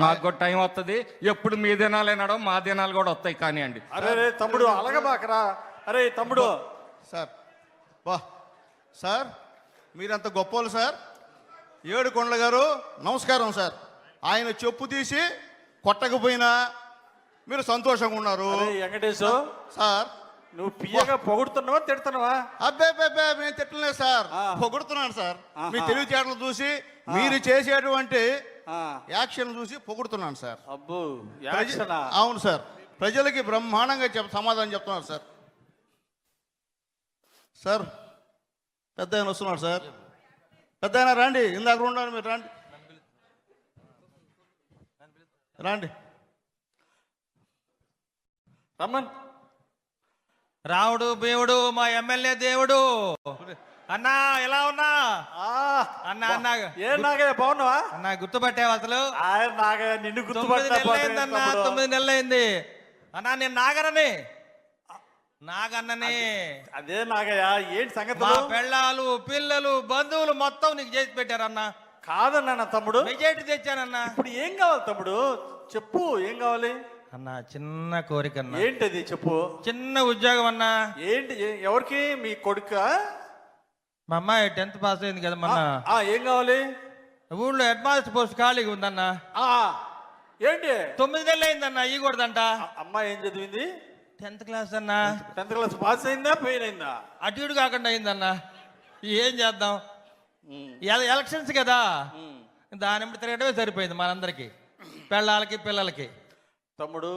మాకు కూడా టైం వస్తుంది. ఎప్పుడు మీ దినాలేనాడో మా దినాలు కూడా వస్తాయి కానివ్వండి. అరే తమ్ముడు, అలగబాకరా. అరే తమ్ముడు సార్, వా సార్ మీరంత గొప్పోళ్ళు సార్. ఏడుకొండల గారు నమస్కారం సార్. ఆయన చెప్పు తీసి కొట్టకపోయినా మీరు సంతోషంగా ఉన్నారు అరే వెంకటేశు, సార్. నువ్వు పియ్యగా పొగుడుతున్నావా తిడుతున్నావా? అబ్బే మేము తిట్టలేదు సార్, పొగుడుతున్నాను సార్. మీ తెలివితేటలు చూసి మీరు చేసేటువంటి యాక్షన్ చూసి పొగుడుతున్నాను సార్. అబ్బో యాక్షనా? అవును సార్, ప్రజలకి బ్రహ్మాండంగా సమాధానం చెప్తున్నారు సార్. సార్ పెద్ద ఆయన వస్తున్నారు సార్. పెద్ద ఆయన రండి, ఇందాక ఉండాలి, మీరు రండి రండి. రమ్మన్. రావుడు దేవుడు మా ఎమ్మెల్యే దేవుడు. అన్నా ఎలా ఉన్నా? అన్నా అన్నా ఏ నాగయ్య బాగున్నావా? అన్నా గుర్తుపట్టావు అసలు? ఆయన నాగయ్య నిన్ను 9 నెలలు అయిందన్నా, 9 నెలలు అయింది అన్నా. నేను నాగరని, నాగన్నని. అదే నాగయ్య, ఏంటి సంగతి? మా పెళ్ళాలు పిల్లలు బంధువులు మొత్తం నీకు చేసి పెట్టారన్నా. కాదన్నా తమ్ముడు, మెజార్టీ తెచ్చానన్నా. ఇప్పుడు ఏం కావాలి తమ్ముడు? చెప్పు, ఏం కావాలి? అన్నా చిన్న కోరిక అన్నా. ఏంటది చెప్పు. చిన్న ఉద్యోగం అన్నా. ఏంటి? ఎవరికి? మీ కొడుక? మా అమ్మాయి 10th పాస్ అయింది కదా మొన్న. ఏం కావాలి? ఊళ్ళో హెడ్ మాస్టర్ పోస్ట్ ఖాళీగా ఉందన్నా. ఏంటి? 9 నెలలు అయిందన్నా, ఇవ్వకూడదంట. అమ్మాయి ఏం చదివింది? 10th క్లాస్ అన్నా. 10th క్లాస్ పాస్ అయిందా ఫెయిల్ అయిందా? అటు ఇటు కాకుండా అయిందన్నా. ఏం చేద్దాం, ఎలక్షన్స్ కదా, దాని తిరగటమే సరిపోయింది మనందరికి, పెళ్ళాలకి పిల్లలకి. తమ్ముడు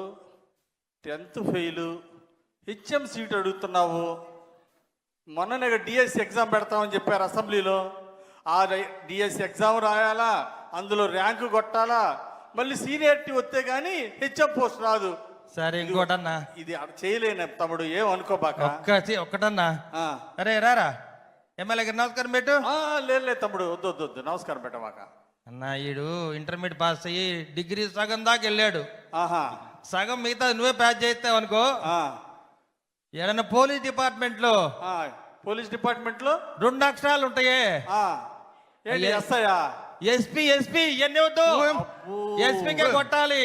10th ఫెయిల్, హెచ్ఎం సీట్ అడుగుతున్నావు. మొన్ననే డిఎస్సి ఎగ్జామ్ పెడతామని చెప్పారు అసెంబ్లీలో. ఆ డిఎస్సి ఎగ్జామ్ రాయాలా, అందులో ర్యాంకు కొట్టాలా, మళ్ళీ సీనియారిటీ వస్తే గానీ హెచ్ఎం పోస్ట్ రాదు. సరే ఇంకోటన్నా, ఇది చేయలేను తమ్ముడు, ఏం అనుకోబాక. ఒక్కటన్నా. అరే రారా ఎమ్మెల్యే గారు నమస్కారం పెట్టు. లేదు తమ్ముడు, వద్దు వద్దు వద్దు, నమస్కారం పెట్టమాక. అన్నా ఈడు ఇంటర్మీడియట్ పాస్ అయ్యి డిగ్రీ సగం దాకా వెళ్ళాడు. సగం మిగతా నువ్వే ప్యాచ్ చేస్తావు అనుకో. ఏదైనా పోలీస్ డిపార్ట్మెంట్ లో, పోలీస్ డిపార్ట్మెంట్ లో 2 అక్షరాలు ఉంటాయే, ఎస్పీ ఎస్పీ ఇవన్నీ వద్దు, ఎస్పీకే కొట్టాలి.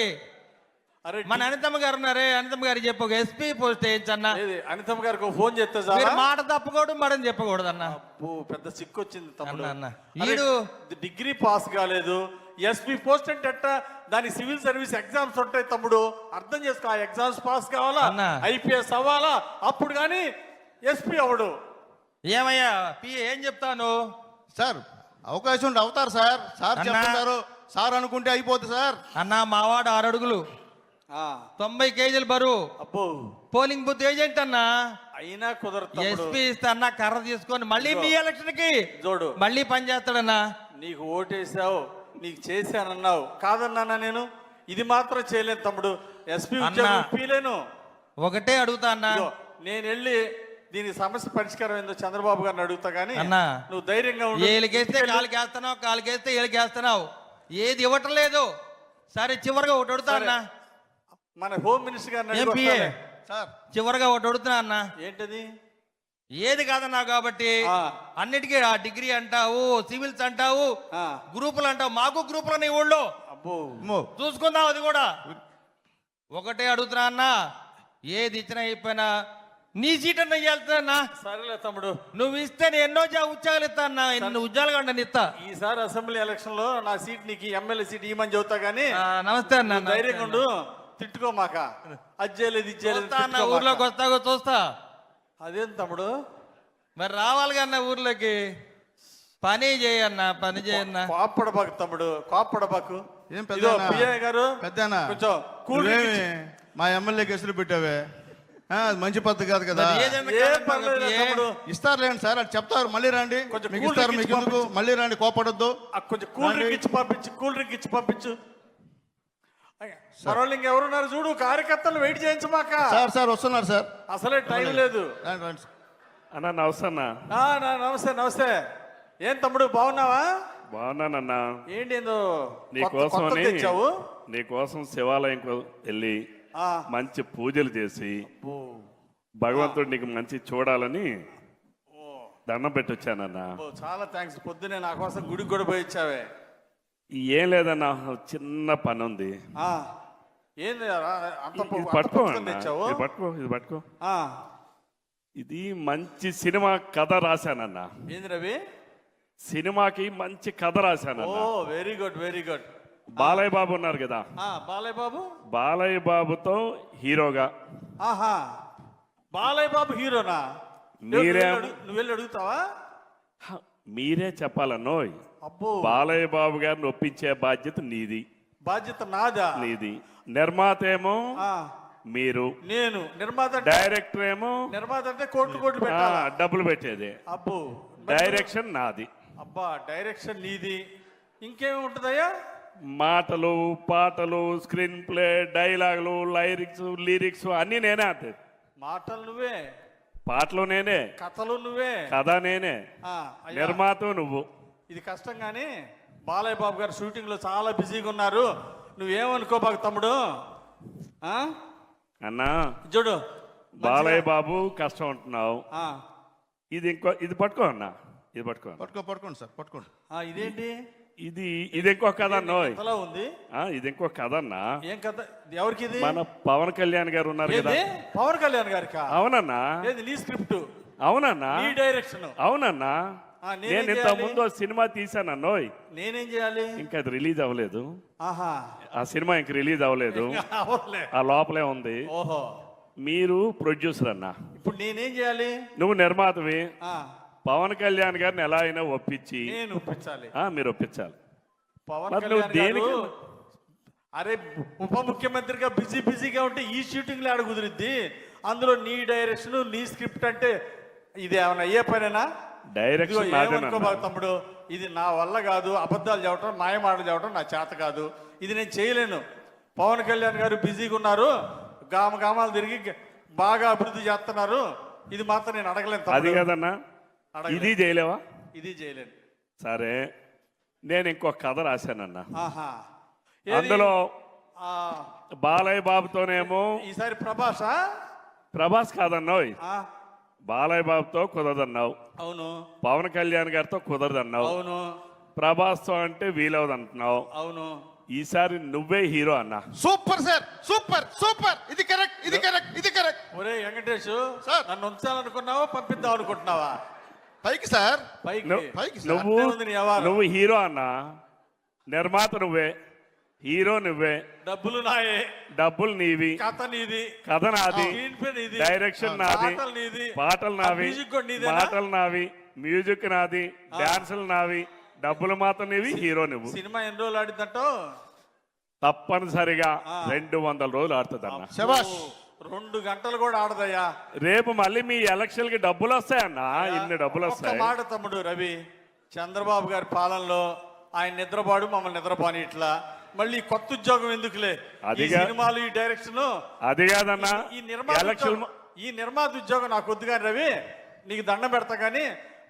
అరే మన అనితమ్మ గారు ఉన్నారే, అనితమ్మ గారికి చెప్పు ఎస్పీ పోస్ట్ వేయించన్నా. అనితమ్మ గారికి ఫోన్ చేస్తే మాట తప్పకూడదు మడని చెప్పకూడదు అన్న. పెద్ద సిక్కు వచ్చింది తమ్ముడు. అన్న వీడు డిగ్రీ పాస్ కాలేదు, ఎస్పీ పోస్ట్ అంటే ఎట్టా? దానికి సివిల్ సర్వీస్ ఎగ్జామ్స్ ఉంటాయి తమ్ముడు, అర్థం చేసుకో. ఆ ఎగ్జామ్స్ పాస్ కావాలా, ఐపీఎస్ అవ్వాలా, అప్పుడు కానీ ఎస్పీ అవడు. ఏమయ్యా ఏం చెప్తాను సార్? అవకాశం ఉంటే అవుతారు సార్. సార్ చెప్తున్నారు, సార్ అనుకుంటే అయిపోతుంది సార్. అన్న మావాడు 6 అడుగులు 90 కేజీలు బరువు. అబ్బో, పోలింగ్ బూత్ ఏజెంట్ అన్నా. అయినా కుదరదు. ఎస్పీ ఇస్తే అన్న కర్ర తీసుకొని మళ్ళీ మీ ఎలక్షన్ కి చూడు, మళ్ళీ పని చేస్తాడన్నా. నీకు ఓటేసావు, నీకు చేశానన్నావు, కాదన్నానా నేను? ఇది మాత్రం చేయలేను తమ్ముడు, ఎస్పీ ఉద్యోగం ఇప్పలేను. ఒకటే అడుగుతా అన్నా, నేను వెళ్ళి దీనికి సమస్య పరిష్కారం ఏందో చంద్రబాబు గారిని అడుగుతా గానీ అన్నా నువ్వు ధైర్యంగా ఉండు. ఏలికేస్తే కాలుకేస్తున్నావు, కాలుకేస్తే ఏలికేస్తున్నావు, ఏది ఇవ్వటం లేదు. సరే చివరిగా ఒకటి అడుగుతా అన్నా, మన హోమ్ మినిస్టర్ గారిని సార్ చివరిగా ఒకటి అడుగుతున్నా అన్న. ఏంటది? ఏది కాదన్నావు కాబట్టి అన్నిటికీ ఆ డిగ్రీ అంటావు, సివిల్స్ అంటావు, గ్రూపులు అంటావు. మాకు గ్రూపులు ఉన్నాయి ఊళ్ళో, అబ్బో చూసుకుందాం. అది కూడా ఒకటే అడుగుతున్నా అన్న, ఏది ఇచ్చినా అయిపోయినా నీ సీట్ అన్న ఇవ్వాల్సిన. సరేలే తమ్ముడు, నువ్వు ఇస్తే నేను ఎన్నో ఉద్యోగాలు ఇస్తా అన్న, ఎన్ని ఉద్యోగాలు కంటే ఇస్తా. ఈసారి అసెంబ్లీ ఎలక్షన్ లో నా సీట్ నీకు ఎమ్మెల్యే సీట్ ఇవ్వమని చెబుతా గానీ. నమస్తే అన్న, ధైర్యంగా ఉండు, తిట్టుకోమాక. అది చేయలేదు ఇది చేయలేదు అన్న, ఊర్లోకి వస్తాగో చూస్తా. అదేం తమ్ముడు, మరి రావాలి కన్నా ఊర్లోకి. పని చేయన్నా, పని చేయన్నా. కోప్పడబాకు తమ్ముడు, కోప్పడబాకు. ఏం పెద్ద గారు పెద్దనా, కొంచెం కూల్ మా ఎమ్మెల్యే కేసులు పెట్టావే, మంచి పద్ధతి కాదు కదా. ఇస్తారులేండి సార్, అది చెప్తారు. మళ్ళీ రండి, మీకు ఇస్తారు, మీకు ఎందుకు? మళ్ళీ రండి, కోపడొద్దు. కొంచెం కూల్ డ్రింక్ ఇచ్చి పంపించు, కూల్ డ్రింక్ ఇచ్చి పంపించు. మరోళ్ళు ఇంకెవరున్నారు చూడు, కార్యకర్తలు వెయిట్ చేయించమాక. సార్ వస్తున్నారు సార్, అసలే టైం లేదు. అన్నా నమస్తే అన్నా. నమస్తే నమస్తే. ఏం తమ్ముడు బాగున్నావా? బాగున్నానన్నా. ఏంటి నీకోసం నీకోసం శివాలయం వెళ్ళి మంచి పూజలు చేసి భగవంతుడు నీకు మంచి చూడాలని దండం పెట్టి వచ్చానన్నా. చాలా థ్యాంక్స్. పొద్దునే నా కోసం గుడికి కూడా పోయి ఇచ్చావే. ఏం లేదన్నా, చిన్న పని ఉంది. ఏంది పట్టుకో, ఇది పట్టుకో. ఇది మంచి సినిమా కథ రాశానన్నా. ఏంది రవి? సినిమాకి మంచి కథ ఓ రాశానన్నా. Very good, very good. Balayya Babu ఉన్నారు కదా, బాలయ్య బాబు. బాలయ్య బాబుతో హీరోగా. ఆహా, బాలయ్య బాబు హీరోనా? నువ్వు వెళ్ళి అడుగుతావా? మీరే చెప్పాలన్నోయ్. అబ్బో, బాలయ్య బాబు గారిని ఒప్పించే బాధ్యత నీది. బాధ్యత నాదా? నీది. నిర్మాత ఏమో మీరు, నేను నిర్మాత. డైరెక్టర్ ఏమో నిర్మాత అంటే కోట్లు పెట్టాలా? డబ్బులు పెట్టేది. అబ్బో, డైరెక్షన్ నాది. అబ్బా, డైరెక్షన్ నీది. ఇంకేమి ఉంటుందయ్యా? మాటలు, పాటలు, స్క్రీన్ ప్లే, డైలాగులు, లిరిక్స్ అన్ని నేనే. అంటే మాటలు నువ్వే, పాటలు నేనే, కథలు నువ్వే, కథ నేనే, అయ్యా, నిర్మాత నువ్వు. ఇది కష్టం కానీ బాలయ్య బాబు గారు షూటింగ్ లో చాలా బిజీగా ఉన్నారు. నువ్వేమనుకోబాకు తమ్ముడు. అన్నా చూడు, బాలయ్య బాబు కష్టం అంటున్నావు. ఆ, ఇది పట్టుకో అన్నా, ఇది పట్టుకో. పట్టుకోండి సార్, పట్టుకోండి. ఇది ఇంకో కథ అన్నోయ్. కథలా ఉంది. ఇది ఇంకో కథ అన్నా. ఏం కథ? ఎవరికి ఇది? మన పవన్ కళ్యాణ్ గారు ఉన్నారు కదా. పవన్ కళ్యాణ్ గారికి? అవునన్నా. నీ స్క్రిప్ట్? అవునన్నా. నీ డైరెక్షన్? అవునన్నా. నేను ఇంత ముందు సినిమా తీసానన్నోయ్. నేనేం చేయాలి? ఇంకా అది రిలీజ్ అవ్వలేదు. ఆహా, ఆ సినిమా ఇంక రిలీజ్ అవ్వలేదు. ఆ లోపలే ఉంది. ఓహో, మీరు ప్రొడ్యూసర్ అన్నా. ఇప్పుడు నేనేం చేయాలి? నువ్వు నిర్మాతవి. ఆ, పవన్ కళ్యాణ్ గారిని ఎలా అయినా ఒప్పించి నేను ఒప్పించాలి. మీరు ఒప్పించాలి. పవన్ మరి నువ్వు కళ్యాణ్ దేనికి? గారు, అరే ఉప ముఖ్యమంత్రిగా బిజీగా ఉంటే ఈ షూటింగ్లో ఆడ కుదిరిద్ది. అందులో నీ డైరెక్షన్, నీ స్క్రిప్ట్ అంటే ఇది ఏమైనా అయ్యే పనేనా? డైరెక్షన్ ఏమనుకోబాకు తమ్ముడు, ఇది నా వల్ల కాదు. అబద్ధాలు చెప్పడం, మాయమాటలు చెప్పడం నా చేత కాదు. ఇది నేను చేయలేను. పవన్ కళ్యాణ్ గారు బిజీగా ఉన్నారు, గామాలు తిరిగి బాగా అభివృద్ధి చేస్తున్నారు. ఇది మాత్రం నేను అడగలేను. అది కదన్నా, ఇది చేయలేవా? ఇది చేయలేను. సరే, నేను ఇంకో కథ రాశానన్నా. ఆహా, అందులో బాలయ్య బాబుతోనేమో ఈసారి ప్రభాస్ కాదన్నావు. ఆ, బాలయ్య బాబుతో కుదరదన్నావు. అవును. పవన్ కళ్యాణ్ గారితో కుదరదన్నావు. అవును. ప్రభాస్తో అంటే వీలవదంటున్నావు. అవును. ఈసారి నువ్వే హీరో అన్నా. Super sir, super super. ఇది కరెక్ట్, ఇది కరెక్ట్, ఇది కరెక్ట్. ఒరే వెంకటేష్, సార్, నన్ను ఉంచాలనుకున్నావా, పంపిద్దాం అనుకుంటున్నావా? పైకి సార్, పైకి. పైకి సార్. నువ్వు హీరో అన్నా. నిర్మాత నువ్వే, హీరో నువ్వే, డబ్బులు నాయే, డబ్బులు నీవి, కథ నీది, కథ నాది, స్క్రీన్ ప్లే నీది, డైరెక్షన్ నాది, పాటలు నీది, పాటలు నావి, మ్యూజిక్ కూడా నీదేనా? పాటలు నావి, మ్యూజిక్ నాది, డాన్సులు నావి, డబ్బులు మాత్రం నీవి, హీరో నువ్వు. సినిమా ఎన్ని రోజులు ఆడిద్దంటావు? తప్పనిసరిగా 200 రోజులు ఆడుతుంది అన్న. శభాష్. 2 గంటలు కూడా ఆడదయ్యా. రేపు మళ్ళీ మీ ఎలక్షన్ కి డబ్బులు వస్తాయన్నా. ఇన్ని డబ్బులు ఒక్క వస్తాయి. మాట తమ్ముడు రవి, చంద్రబాబు గారి పాలనలో ఆయన నిద్రపాడు, మమ్మల్ని నిద్రపోని ఇట్లా. మళ్ళీ కొత్త ఉద్యోగం ఎందుకులే? ఈ సినిమాలు, ఈ డైరెక్షన్, అది కాదన్నా. ఈ నిర్మాత ఉద్యోగం నాకు వద్దు కానీ రవి, నీకు దండం పెడతా కానీ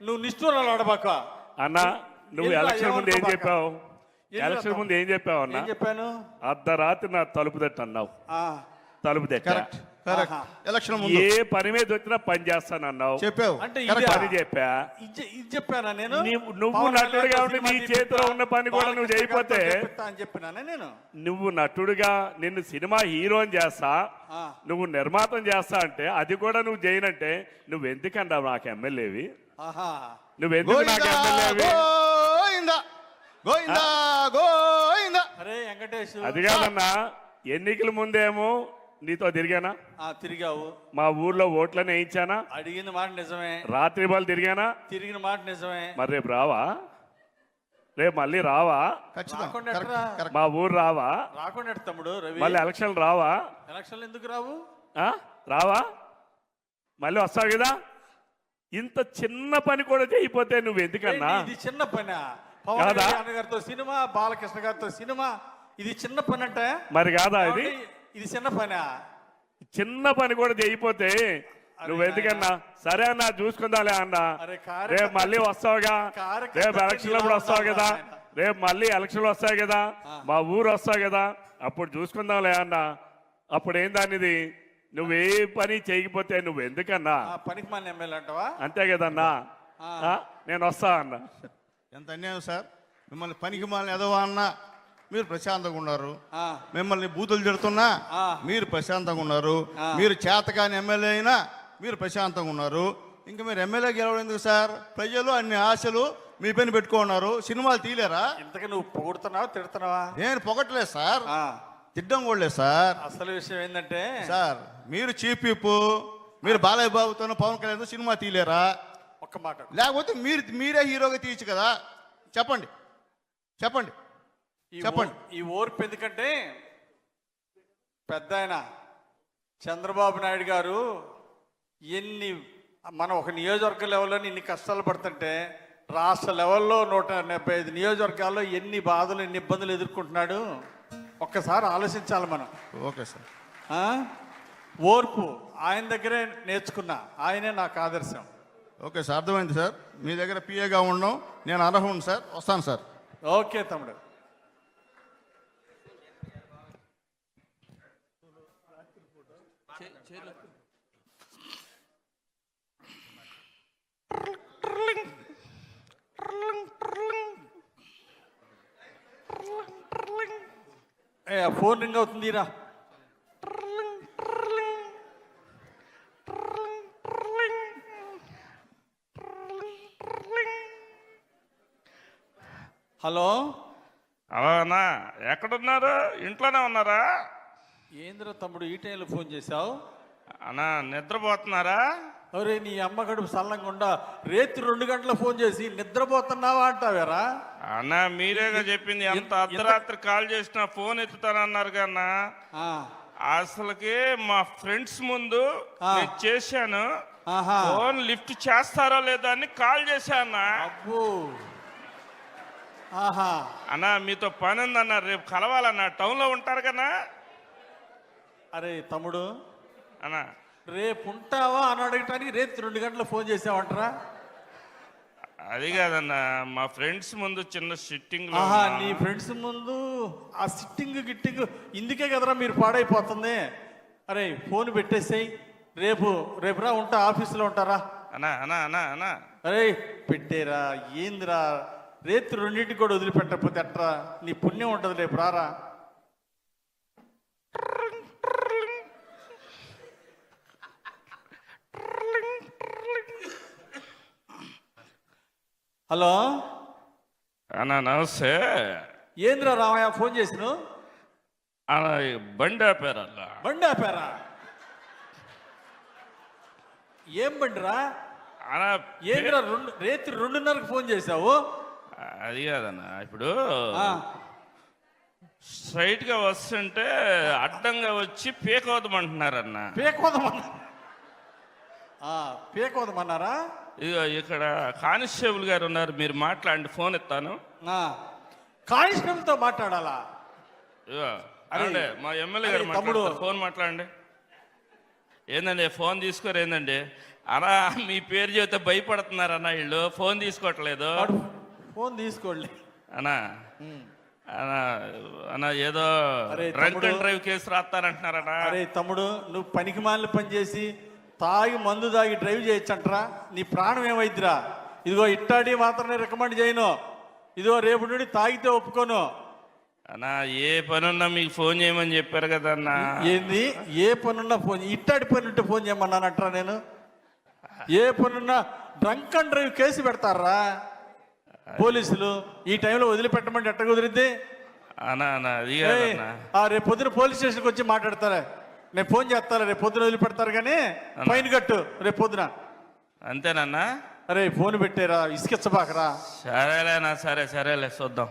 నువ్వు నిష్ఠూరాలు ఆడబాక అన్నా. నువ్వు ఎలక్షన్ ముందు ఏం చెప్పావు? ఎలక్షన్ ముందు ఏం చెప్పావు అన్నా? చెప్పాను, అర్ధరాత్రి నా తలుపు తట్టు అన్నావు. తలుపు తట్టా. ఎలక్షన్ ఏ పని మీద వచ్చినా పని చేస్తానన్నావు. చెప్పావు. అంటే పని చెప్పా. ఇది చెప్పానా నేను? నువ్వు నటుడుగా ఉండి నీ చేతిలో ఉన్న పని కూడా నువ్వు చేయకపోతే అని చెప్పినానే నేను. నువ్వు నటుడుగా నిన్ను సినిమా హీరోని చేస్తా, నువ్వు నిర్మాతం చేస్తా అంటే అది కూడా నువ్వు చేయనంటే నువ్వు ఎందుకన్నావు నాకు ఎమ్మెల్యేవి? నువ్వెందుకు నాకు ఎమ్మెల్యేవి? అరే వెంకటేష్, అది కాదన్నా. ఎన్నికల ముందేమో నీతో తిరిగానా? తిరిగావు. మా ఊర్లో ఓట్లని వేయించానా? అడిగిన మాట నిజమే. రాత్రి బాల్ తిరిగానా? తిరిగిన మాట నిజమే. మరి రేపు రావా? రేపు మళ్ళీ రావా? మా ఊరు రావా? రాకుండా తమ్ముడు రవి, మళ్ళీ ఎలక్షన్ రావా? ఎలక్షన్లు ఎందుకు రావు? రావా? మళ్ళీ వస్తావు కదా. ఇంత చిన్న పని కూడా చేయకపోతే నువ్వు ఎందుకన్నా? ఇది చిన్న పని. పవన్ కళ్యాణ్ గారితో సినిమా, బాలకృష్ణ గారితో సినిమా, ఇది చిన్న పని అంటే మరి కాదా? ఇది చిన్న పని. చిన్న పని కూడా చేయకపోతే నువ్వు ఎందుకన్నా? సరే అన్నా, చూసుకుందాలే అన్నా. రేపు మళ్ళీ వస్తావుగా. రేపు ఎలక్షన్లో కూడా వస్తావు కదా. రేపు మళ్ళీ ఎలక్షన్లు వస్తాయి కదా, మా ఊరు వస్తావు కదా, అప్పుడు చూసుకుందాంలే అన్నా. అప్పుడు ఏం దానిది? నువ్వే పని చేయకపోతే నువ్వు ఎందుకన్నా? పనికి మన ఎమ్మెల్యే అంటావా? అంతే కదన్నా. నేను వస్తా అన్నా. ఎంత అన్యాయం సార్. మిమ్మల్ని పనికి మాలని ఎదవా అన్నా మీరు ప్రశాంతంగా ఉన్నారు. మిమ్మల్ని బూతులు తిడుతున్నా మీరు ప్రశాంతంగా ఉన్నారు. మీరు చేతకాని ఎమ్మెల్యే అయినా మీరు ప్రశాంతంగా ఉన్నారు. ఇంకా మీరు ఎమ్మెల్యే గెలవడం ఎందుకు సార్? ప్రజలు అన్ని ఆశలు మీ పైన పెట్టుకున్నారు. సినిమాలు తీయలేరా? ఇంతకీ నువ్వు పొగుడుతున్నావా తిడుతున్నావా? నేను పొగట్లేదు సార్, ఆ, తిట్టం కూడా లేదు సార్. అసలు విషయం ఏంటంటే సార్ మీరు చీఫ్ విప్, మీరు బాలయ్య బాబుతోనూ పవన్ కళ్యాణ్తో సినిమా తీయలేరా? ఒక్క మాట, లేకపోతే మీరే హీరోగా తీయచ్చు కదా? చెప్పండి చెప్పండి చెప్పండి. ఈ ఓర్పు ఎందుకంటే పెద్ద ఆయన చంద్రబాబు నాయుడు గారు మనం ఒక నియోజకవర్గ లెవెల్లో ఇన్ని కష్టాలు పడుతుంటే రాష్ట్ర లెవెల్లో 175 నియోజకవర్గాల్లో ఎన్ని బాధలు ఎన్ని ఇబ్బందులు ఎదుర్కొంటున్నాడు ఒక్కసారి ఆలోచించాలి మనం. Okay sir. ఓర్పు ఆయన దగ్గరే నేర్చుకున్నా, ఆయనే నాకు ఆదర్శం. ఓకే సార్, అర్థమైంది సార్. మీ దగ్గర పిఏగా ఉండడం నేను అర్హం సార్. వస్తాను సార్. ఓకే తమ్ముడు. ఫోన్ రింగ్ అవుతుందిరా. హలో అన్నా ఎక్కడున్నారు? ఇంట్లోనే ఉన్నారా? ఏంద్ర తమ్ముడు ఈ టైంలో ఫోన్ చేశావు? అన్నా నిద్రపోతున్నారా? అరే నీ అమ్మ గడుపు సల్లంగా ఉండా, రేత్రి 2 గంటల ఫోన్ చేసి నిద్రపోతున్నావా అంటావేరా? అన్నా మీరేగా చెప్పింది ఎంత అర్ధరాత్రి కాల్ చేసినా ఫోన్ ఎత్తుతానన్నారు కన్నా. అసలుకి మా ఫ్రెండ్స్ ముందు నేను చేశాను, ఫోన్ లిఫ్ట్ చేస్తారో లేదో అని కాల్ చేశాను. అబ్బో, ఆహా. అన్నా మీతో పని ఉందన్నా, రేపు కలవాలన్నా, టౌన్లో ఉంటారు కన్నా. అరే తమ్ముడు, అన్నా రేపు ఉంటావా అని అడగటానికి రేపు 2 గంటల ఫోన్ చేసావంటరా? అది కాదన్నా, మా ఫ్రెండ్స్ ముందు చిన్న సిట్టింగ్. నీ ఫ్రెండ్స్ ముందు ఆ సిట్టింగ్ గిట్టింగ్ ఇందుకే కదరా మీరు పాడైపోతుంది. అరే ఫోన్ పెట్టేసేయి, రేపురా ఉంటా, ఆఫీసులో ఉంటారా? అన్నా అన్నా అన్నా అన్నా అరే పెట్టేరా, ఏందిరా రేపు 2ంటికి కూడా వదిలిపెట్టకపోతే ఎట్రా? నీ పుణ్యం ఉంటుంది, రేపు రారా. హలో అన్నా నమస్తే. ఏంద్రా రామయ్య ఫోన్ చేసిన? అన్నా బండి ఆపారల్లా. బండి ఆపారా? ఏం బండిరా? అన్నా ఏంద్రా రేత్రి 2:30కి ఫోన్ చేశావు? అది కాదన్నా, ఇప్పుడు స్ట్రైట్ గా వస్తుంటే అడ్డంగా వచ్చి పేకోదమంటున్నారన్నా. పేకోదమన్నారా? ఇదిగో ఇక్కడ కానిస్టేబుల్ గారు ఉన్నారు, మీరు మాట్లాడండి, ఫోన్ ఎత్తాను. కానిస్టేబుల్తో మాట్లాడాలా? ఇదిగో అరే మా ఎమ్మెల్యే గారు మాట్లాడతారు, ఫోన్ మాట్లాడండి. ఏందండి ఫోన్ తీసుకోరు ఏందండి? అలా మీ పేరు చెబితే భయపడుతున్నారన్నా వీళ్ళు, ఫోన్ తీసుకోవట్లేదు. ఫోన్ తీసుకోండి అన్నా. అన్నా ఏదో డ్రంక్ అండ్ డ్రైవ్ కేసు రాస్తారంటున్నారన్నా. అరే తమ్ముడు, నువ్వు పనికి మాలిన పని చేసి తాగి మందు తాగి డ్రైవ్ చేయొచ్చంటరా? నీ ప్రాణం ఏమైద్దిరా? ఇదిగో ఇట్టాడి మాత్రమే రికమెండ్ చేయను, ఇదిగో రేపు నుండి తాగితే ఒప్పుకోను. అన్నా ఏ పనున్నా మీకు ఫోన్ చేయమని చెప్పారు కదా అన్నా. ఏంది ఏ పనున్నా ఫోన్? ఇట్టాడి పని ఉంటే ఫోన్ చేయమన్నానంటరా నేను? ఏ పనున్నా డ్రంక్ అండ్ డ్రైవ్ కేసు పెడతారా పోలీసులు? ఈ టైంలో వదిలిపెట్టమంటే ఎట్ట కుదిరిద్ది? రేపు పొద్దున పోలీస్ స్టేషన్కి వచ్చి మాట్లాడతారా? నేను ఫోన్ చేస్తారా? రేపు పొద్దున వదిలిపెడతారు కానీ ఫైన్ కట్టు రేపు పొద్దున. అంతేనన్నా? అరే ఫోన్ పెట్టారా, ఇసుకిచ్చబాకరా. సరేలేనా, సరేలే చూద్దాం.